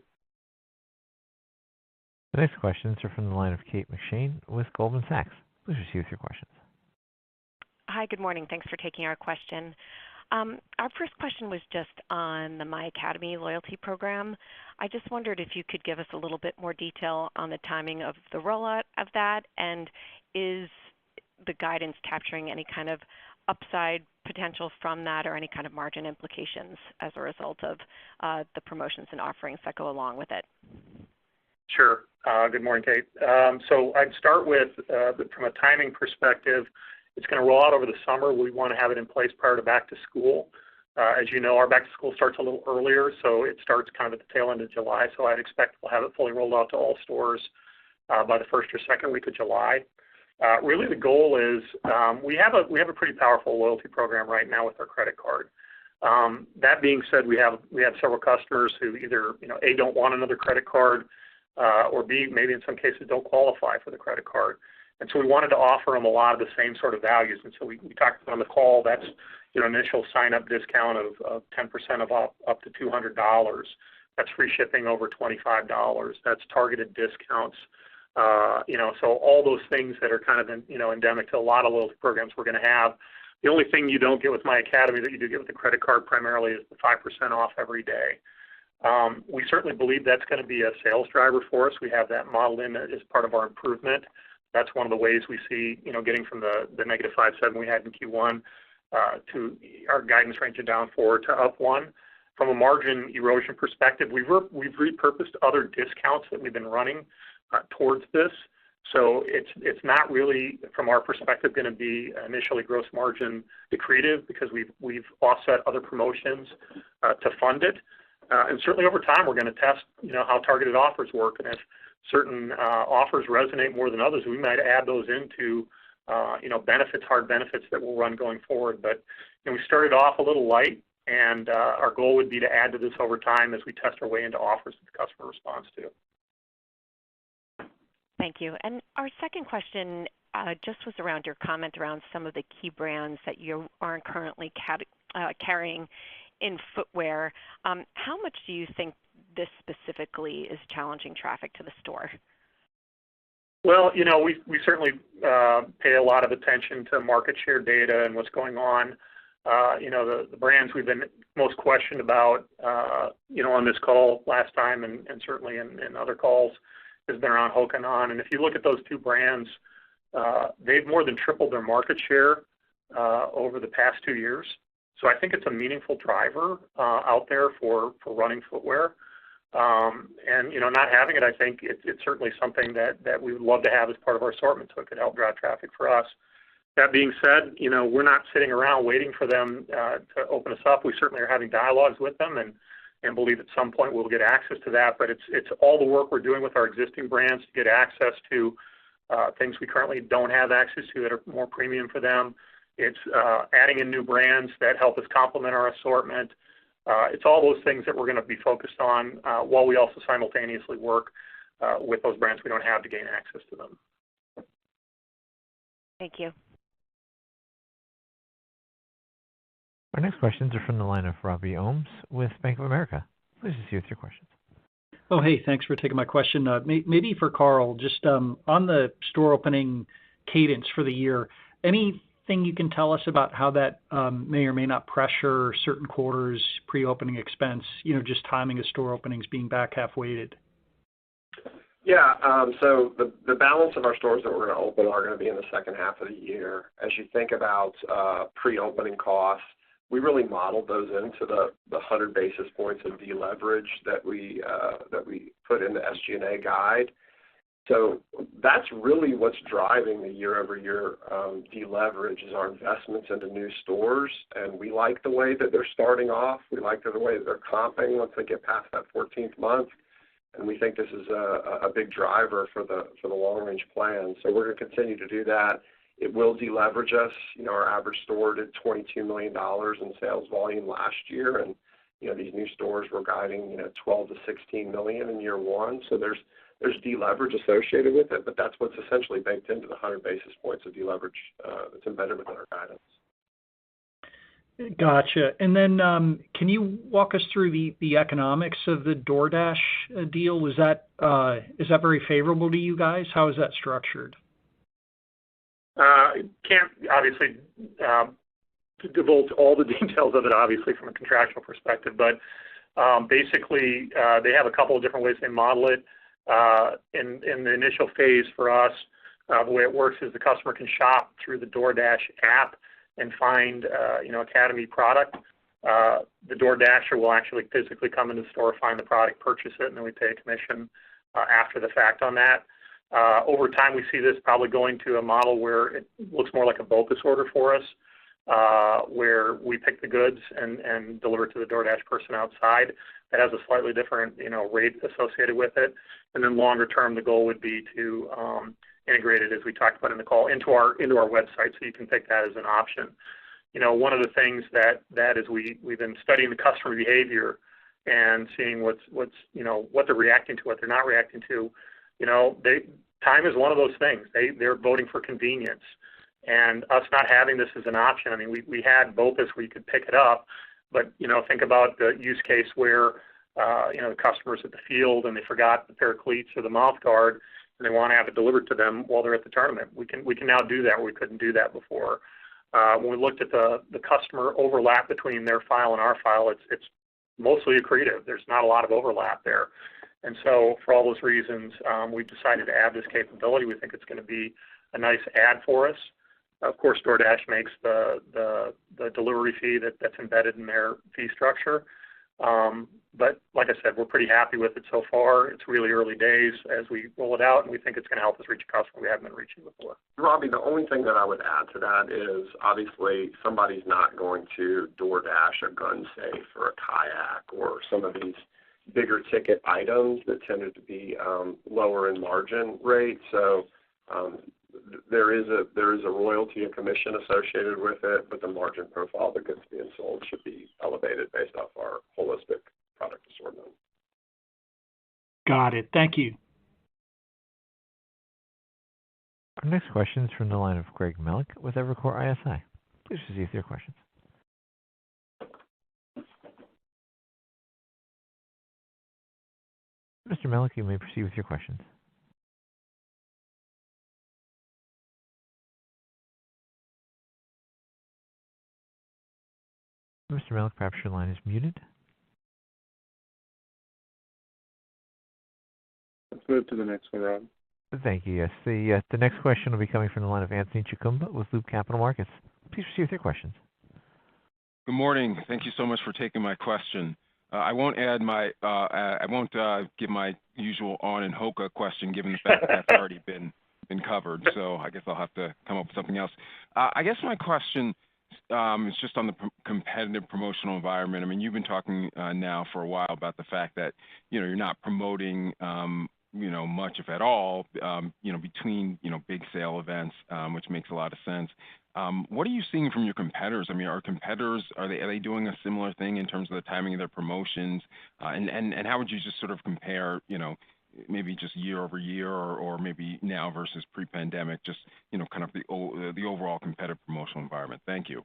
The next questions are from the line of Kate McShane with Goldman Sachs. Please proceed with your questions. Hi, good morning. Thanks for taking our question. Our first question was just on the My Academy loyalty program. I just wondered if you could give us a little bit more detail on the timing of the rollout of that, and is the guidance capturing any kind of upside potential from that or any kind of margin implications as a result of the promotions and offerings that go along with it? Sure. Good morning, Kate. So I'd start with, from a timing perspective, it's going to roll out over the summer. We want to have it in place prior to back to school. As you know, our back to school starts a little earlier, so it starts kind of at the tail end of July. So I'd expect we'll have it fully rolled out to all stores by the first or second week of July. Really, the goal is we have a pretty powerful loyalty program right now with our credit card. That being said, we have several customers who either A, don't want another credit card, or B, maybe in some cases don't qualify for the credit card. And so we wanted to offer them a lot of the same sort of values. And so we talked about on the call, that's initial sign-up discount of 10% of up to $200. That's free shipping over $25. That's targeted discounts. So all those things that are kind of endemic to a lot of loyalty programs we're going to have. The only thing you don't get with My Academy that you do get with the credit card primarily is the 5% off every day. We certainly believe that's going to be a sales driver for us. We have that modeled in as part of our improvement. That's one of the ways we see, getting from the negative 5.7 we had in Q1 to our guidance range of down 4 to up 1. From a margin erosion perspective, we've repurposed other discounts that we've been running towards this. So it's not really, from our perspective, going to be initially gross margin accretive because we've offset other promotions to fund it. And certainly over time, we're going to test, how targeted offers work. And if certain offers resonate more than others, we might add those into, hard benefits that will run going forward. But we started off a little light, and our goal would be to add to this over time as we test our way into offers that the customer responds to. Thank you. And our second question just was around your comment around some of the key brands that you aren't currently carrying in footwear. How much do you think this specifically is challenging traffic to the store? Well, we certainly pay a lot of attention to market share data and what's going on. The brands we've been most questioned about, on this call last time and certainly in other calls has been around Hoka and On. And if you look at those two brands, they've more than tripled their market share over the past 2 years. So I think it's a meaningful driver out there for running footwear. And, not having it, I think it's certainly something that we would love to have as part of our assortment so it could help drive traffic for us. That being said, we're not sitting around waiting for them to open us up. We certainly are having dialogues with them and believe at some point we'll get access to that. But it's all the work we're doing with our existing brands to get access to things we currently don't have access to that are more premium for them. It's adding in new brands that help us complement our assortment. It's all those things that we're going to be focused on while we also simultaneously work with those brands we don't have to gain access to them. Thank you. Our next questions are from the line of Robbie Ohmes with Bank of America. Please proceed with your questions. Oh, hey, thanks for taking my question. Maybe for Carl, just on the store opening cadence for the year, anything you can tell us about how that may or may not pressure certain quarters, pre-opening expense, just timing of store openings being back half weighted? Yeah, so the balance of our stores that we're going to open are going to be in the second half of the year. As you think about pre-opening costs, we really modeled those into the 100 basis points of deleverage that we put in the SG&A guide. So that's really what's driving the year-over-year deleverage is our investments into new stores, and we like the way that they're starting off. We like the way that they're comping once they get past that 14th month, and we think this is a big driver for the long-range plan. So we're going to continue to do that. It will deleverage us. Our average store did $22 million in sales volume last year, and these new stores were guiding 12 to 16 million in year one. So there's deleverage associated with it, but that's what's essentially baked into the 100 basis points of deleverage that's embedded within our guidance. Gotcha. And then can you walk us through the economics of the DoorDash deal? Is that very favorable to you guys? How is that structured? Can't obviously divulge all the details of it, obviously, from a contractual perspective, but basically they have a couple of different ways they model it. In the initial phase for us, the way it works is the customer can shop through the DoorDash app, and find, Academy product, the door dasher will actually physically come into the store, find the product, purchase it, and then we pay a commission after the fact on that. Over time, we see this probably going to a model where it looks more like a BOPUS order for us, where we pick the goods and deliver it to the DoorDash person outside. That has a slightly different, rate associated with it. And then longer term, the goal would be to integrate it, as we talked about in the call, into our website, so you can pick that as an option. One of the things that is we've been studying the customer behavior and seeing what they're reacting to, what they're not reacting to. Time is one of those things. They're voting for convenience, and us not having this as an option. I mean, we had BOPUS where you could pick it up, but think about the use case where the customer's at the field and they forgot the pair of cleats or the mouth guard, and they want to have it delivered to them while they're at the tournament. We can now do that. We couldn't do that before. When we looked at the customer overlap between their file and our file, it's mostly accretive. There's not a lot of overlap there. And so for all those reasons, we've decided to add this capability. We think it's going to be a nice add for us. Of course, DoorDash makes the delivery fee that's embedded in their fee structure. But like I said, we're pretty happy with it so far. It's really early days as we roll it out, and we think it's going to help us reach a customer we haven't been reaching before. Robbie, the only thing that I would add to that is obviously somebody's not going to DoorDash a gun safe or a kayak or some of these bigger ticket items that tended to be lower in margin rate. So there is a royalty and commission associated with it, but the margin profile of the goods being sold should be elevated based off our holistic product assortment. Got it. Thank you. Our next question is from the line of Greg Melich with Evercore ISI. Please proceed with your questions. Mr. Melich, you may proceed with your questions. Mr. Melich, perhaps your line is muted. Let's move to the next one, Rob. Thank you. Yes, the next question will be coming from the line of Anthony Chukumba with Loop Capital Markets. Please proceed with your questions. Good morning. Thank you so much for taking my question. I won't give my usual On and Hoka question, given the fact that that's already been covered. So I guess I'll have to come up with something else. I guess my question is just on the competitive promotional environment. I mean, you've been talking now for a while about the fact that you're not promoting much, if at all, between big sale events, which makes a lot of sense. What are you seeing from your competitors? I mean, are they doing a similar thing in terms of the timing of their promotions? And how would you just sort of compare, maybe just year over year or maybe now versus pre-pandemic, just, kind of the overall competitive promotional environment? Thank you.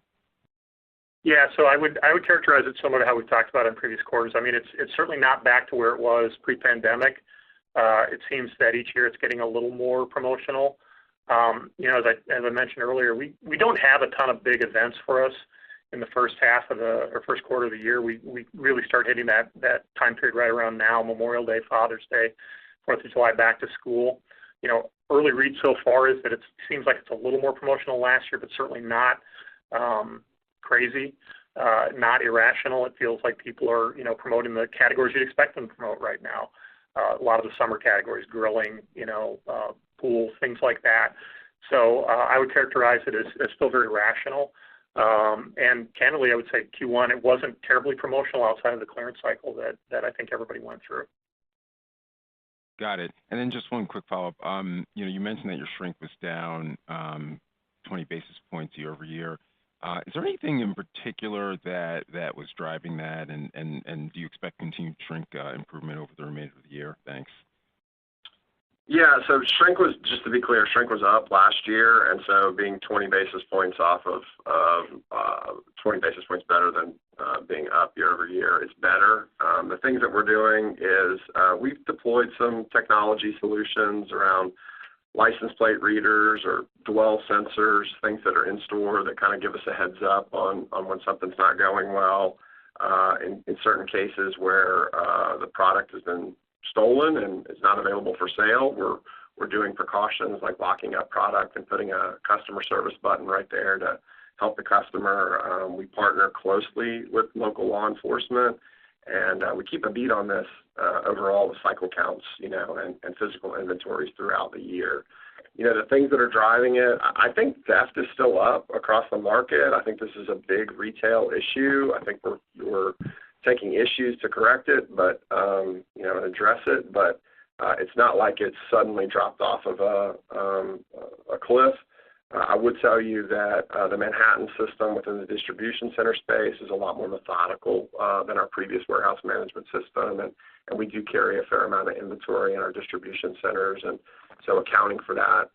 Yeah, so I would characterize it similar to how we've talked about in previous quarters. I mean, it's certainly not back to where it was pre-pandemic. It seems that each year it's getting a little more promotional. As I mentioned earlier, we don't have a ton of big events for us in the first quarter of the year. We really start hitting that time period right around now: Memorial Day, Father's Day, 4th of July, back to school. Early read so far is that it seems like it's a little more promotional last year, but certainly not crazy, not irrational. It feels like people are promoting the categories you'd expect them to promote right now. A lot of the summer categories: grilling, pool, things like that. So I would characterize it as still very rational. And candidly, I would say Q1, it wasn't terribly promotional outside of the clearance cycle that I think everybody went through. Got it. And then just one quick follow-up. You mentioned that your shrink was down 20 basis points year over year. Is there anything in particular that was driving that, and do you expect continued shrink improvement over the remainder of the year? Thanks. Yeah, so shrink was, just to be clear, shrink was up last year, and so being 20 basis points off of 20 basis points better than being up year over year is better. The things that we're doing is we've deployed some technology solutions around license plate readers or dwell sensors, things that are in store that kind of give us a heads up on when something's not going well. In certain cases where the product has been stolen and is not available for sale, we're doing precautions like locking up product and putting a customer service button right there to help the customer. We partner closely with local law enforcement, and we keep a beat on this over all the cycle counts, and physical inventories throughout the year. The things that are driving it, I think theft is still up across the market. I think this is a big retail issue. I think we're taking issues to correct it, but and address it. But it's not like it's suddenly dropped off of a cliff. I would tell you that the Manhattan system within the distribution center space is a lot more methodical than our previous warehouse management system, and we do carry a fair amount of inventory in our distribution centers, and so accounting for that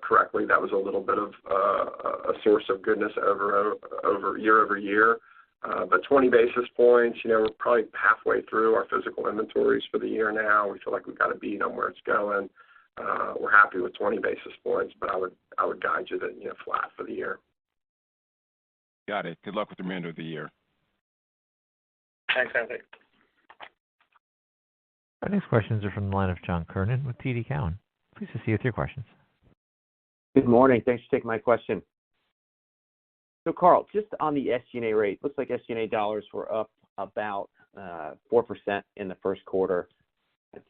correctly, that was a little bit of a source of goodness over year. But 20 basis points, we're probably halfway through our physical inventories for the year now. We feel like we've got a beat on where it's going. We're happy with 20 basis points, but I would guide you to flat for the year. Got it. Good luck with the remainder of the year. Thanks, Anthony. Our next questions are from the line of John Kernan with TD Cowen. Please proceed with your questions. Good morning. Thanks for taking my question. So, Carl, just on the SG&A rate, looks like SG&A dollars were up about 4% in the first quarter.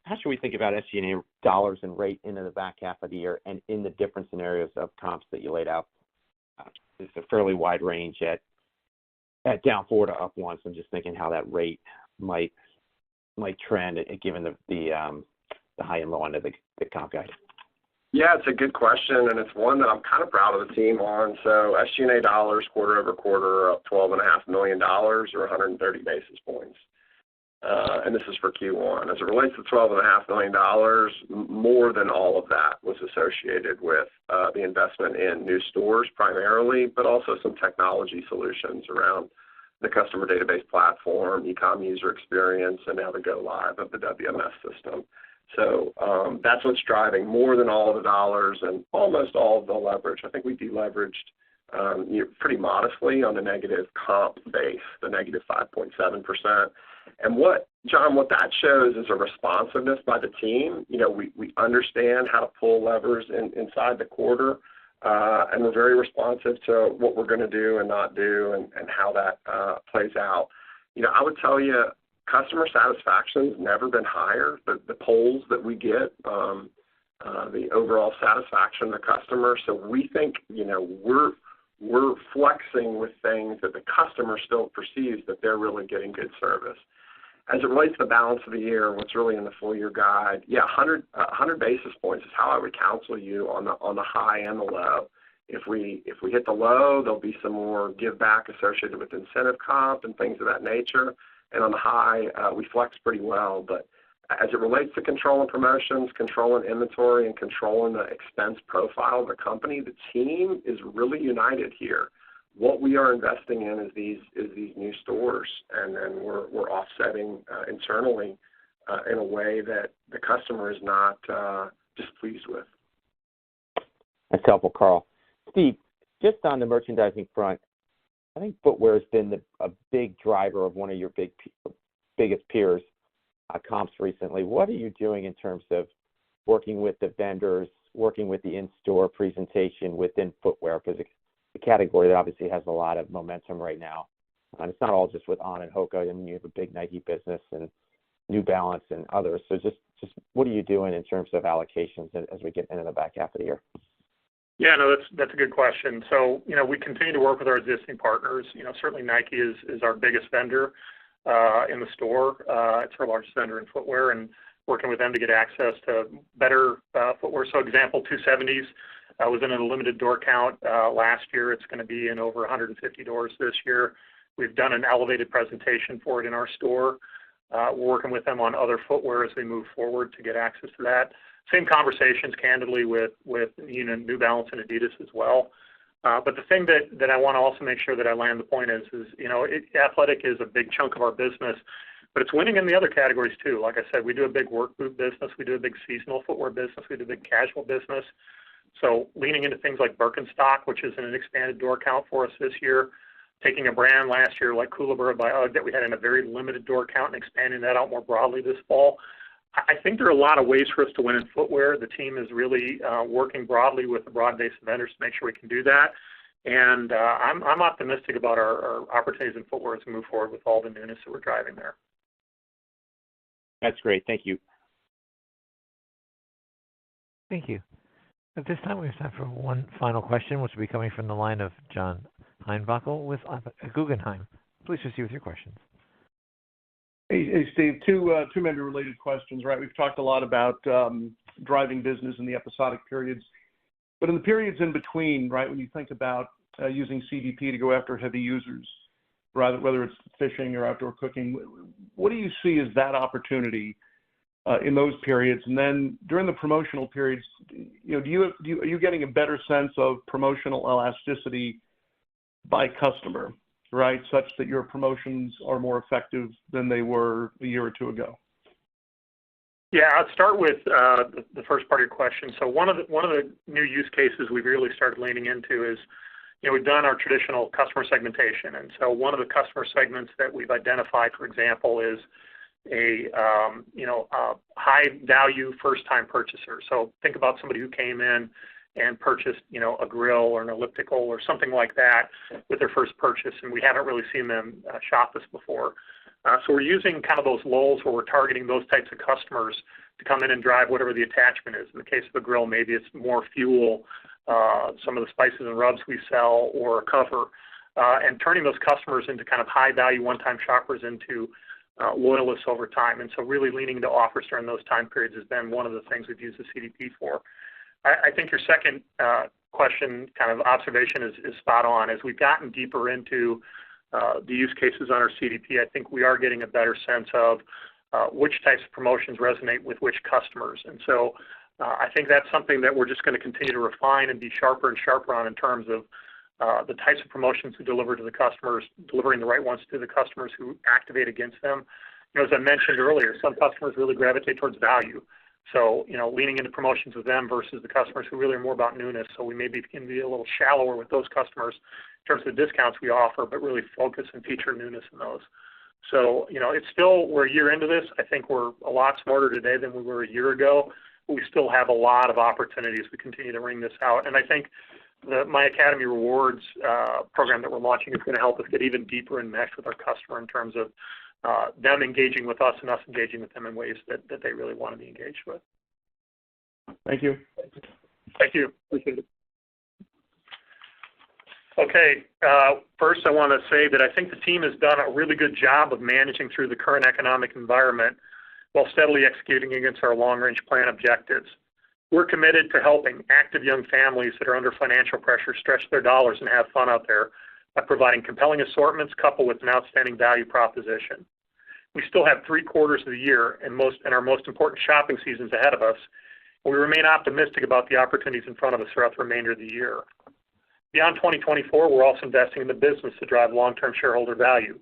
How should we think about SG&A dollars and rate into the back half of the year and in the different scenarios of comps that you laid out? It's a fairly wide range at down 4 to up 1. So I'm just thinking how that rate might trend given the high and low end of the comp guide. Yeah, it's a good question, and it's one that I'm kind of proud of the team on. So SG&A dollars quarter over quarter are up $12.5 million or 130 basis points. And this is for Q1. As it relates to $12.5 million, more than all of that was associated with the investment in new stores primarily, but also some technology solutions around the customer database platform, e-com user experience, and now the go live of the WMS system. So that's what's driving more than all of the dollars and almost all of the leverage. I think we deleveraged pretty modestly on the negative comp base, the negative 5.7%. And what that shows is a responsiveness by the team. We understand how to pull levers inside the quarter, and we're very responsive to what we're going to do and not do and how that plays out. I would tell you, customer satisfaction's never been higher. The polls that we get, the overall satisfaction of the customer. So we think, we're flexing with things that the customer still perceives that they're really getting good service. As it relates to the balance of the year, what's really in the full year guide, 100 basis points is how I would counsel you on the high and the low. If we hit the low, there'll be some more give back associated with incentive comp and things of that nature. And on the high, we flex pretty well. But as it relates to controlling promotions, controlling inventory, and controlling the expense profile of the company, the team is really united here. What we are investing in is these new stores, and then we're offsetting internally in a way that the customer is not displeased with. That's helpful, Carl. Steve, just on the merchandising front, I think footwear has been a big driver of one of your biggest peers' comps recently. What are you doing in terms of working with the vendors, working with the in-store presentation within footwear? Because it's a category that obviously has a lot of momentum right now. And it's not all just with On and Hoka. I mean, you have a big Nike business and New Balance and others. So just what are you doing in terms of allocations as we get into the back half of the year? Yeah, no, that's a good question. So, we continue to work with our existing partners. Certainly Nike is our biggest vendor in the store. It's our largest vendor in footwear, and working with them to get access to better footwear. So example, 270s was in a limited door count last year. It's going to be in over 150 doors this year. We've done an elevated presentation for it in our store. We're working with them on other footwear as we move forward to get access to that. Same conversations, candidly, with New Balance and Adidas as well. But the thing that I want to also make sure that I land the point is athletic is a big chunk of our business, but it's winning in the other categories too. Like I said, we do a big work boot business. We do a big seasonal footwear business. We do a big casual business. So leaning into things like Birkenstock, which is in an expanded door count for us this year, taking a brand last year like Koolaburra by UGG that we had in a very limited door count and expanding that out more broadly this fall. I think there are a lot of ways for us to win in footwear. The team is really working broadly with a broad base of vendors to make sure we can do that. And I'm optimistic about our opportunities in footwear as we move forward with all the newness that we're driving there. That's great. Thank you. Thank you. At this time, we have time for one final question, which will be coming from the line of John Heinbockel with Guggenheim. Please proceed with your questions. Hey, Steve. Two maybe related questions, right? We've talked a lot about driving business in the episodic periods, but in the periods in between, right, when you think about using CDP to go after heavy users, rather whether it's fishing or outdoor cooking, what do you see as that opportunity in those periods? And then during the promotional periods, are you getting a better sense of promotional elasticity by customer, right, such that your promotions are more effective than they were a year or two ago? Yeah, I'll start with the first part of your question. So one of the new use cases we've really started leaning into is, we've done our traditional customer segmentation, and so one of the customer segments that we've identified, for example, is a high value first time purchaser. So think about somebody who came in and purchased, a grill or an elliptical or something like that with their first purchase, and we haven't really seen them shop us before. So we're using kind of those lulls where we're targeting those types of customers to come in and drive whatever the attachment is. In the case of the grill, maybe it's more fuel, some of the spices and rubs we sell, or a cover, and turning those customers into kind of high value one-time shoppers into loyalists over time. And so really leaning into offers during those time periods has been one of the things we've used the CDP for. I think your second question, kind of observation, is spot on. As we've gotten deeper into the use cases on our CDP, I think we are getting a better sense of which types of promotions resonate with which customers. And so I think that's something that we're just going to continue to refine and be sharper and sharper on in terms of the types of promotions we deliver to the customers, delivering the right ones to the customers who activate against them. As I mentioned earlier, some customers really gravitate towards value. So, leaning into promotions with them versus the customers who really are more about newness. So we maybe can be a little shallower with those customers in terms of the discounts we offer, but really focus and feature newness in those. So, it's still, we're a year into this. I think we're a lot smarter today than we were a year ago. We still have a lot of opportunities. We continue to wring this out. And I think the My Academy Rewards program that we're launching is going to help us get even deeper and mesh with our customer in terms of them engaging with us and us engaging with them in ways that they really want to be engaged with. Thank you. Thank you. Appreciate it. Okay. First, I want to say that I think the team has done a really good job of managing through the current economic environment while steadily executing against our long-range plan objectives. We're committed to helping active young families that are under financial pressure stretch their dollars and have fun out there by providing compelling assortments coupled with an outstanding value proposition. We still have 3 quarters of the year and our most important shopping seasons ahead of us. We remain optimistic about the opportunities in front of us throughout the remainder of the year. Beyond 2024, we're also investing in the business to drive long-term shareholder value.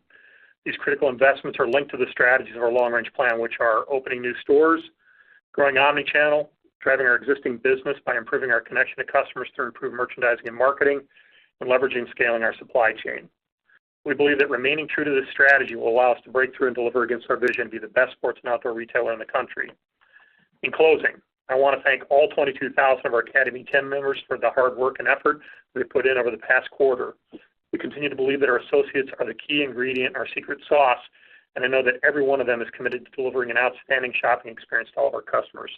These critical investments are linked to the strategies of our long-range plan, which are opening new stores, growing omnichannel, driving our existing business by improving our connection to customers through improved merchandising and marketing, and leveraging and scaling our supply chain. We believe that remaining true to this strategy will allow us to break through and deliver against our vision to be the best sports and outdoor retailer in the country. In closing, I want to thank all 22,000 of our Academy team members for the hard work and effort they put in over the past quarter. We continue to believe that our associates are the key ingredient, our secret sauce, and I know that every one of them is committed to delivering an outstanding shopping experience to all of our customers.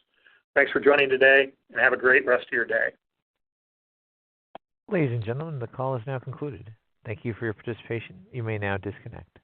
Thanks for joining today, and have a great rest of your day. Ladies and gentlemen, the call is now concluded. Thank you for your participation. You may now disconnect.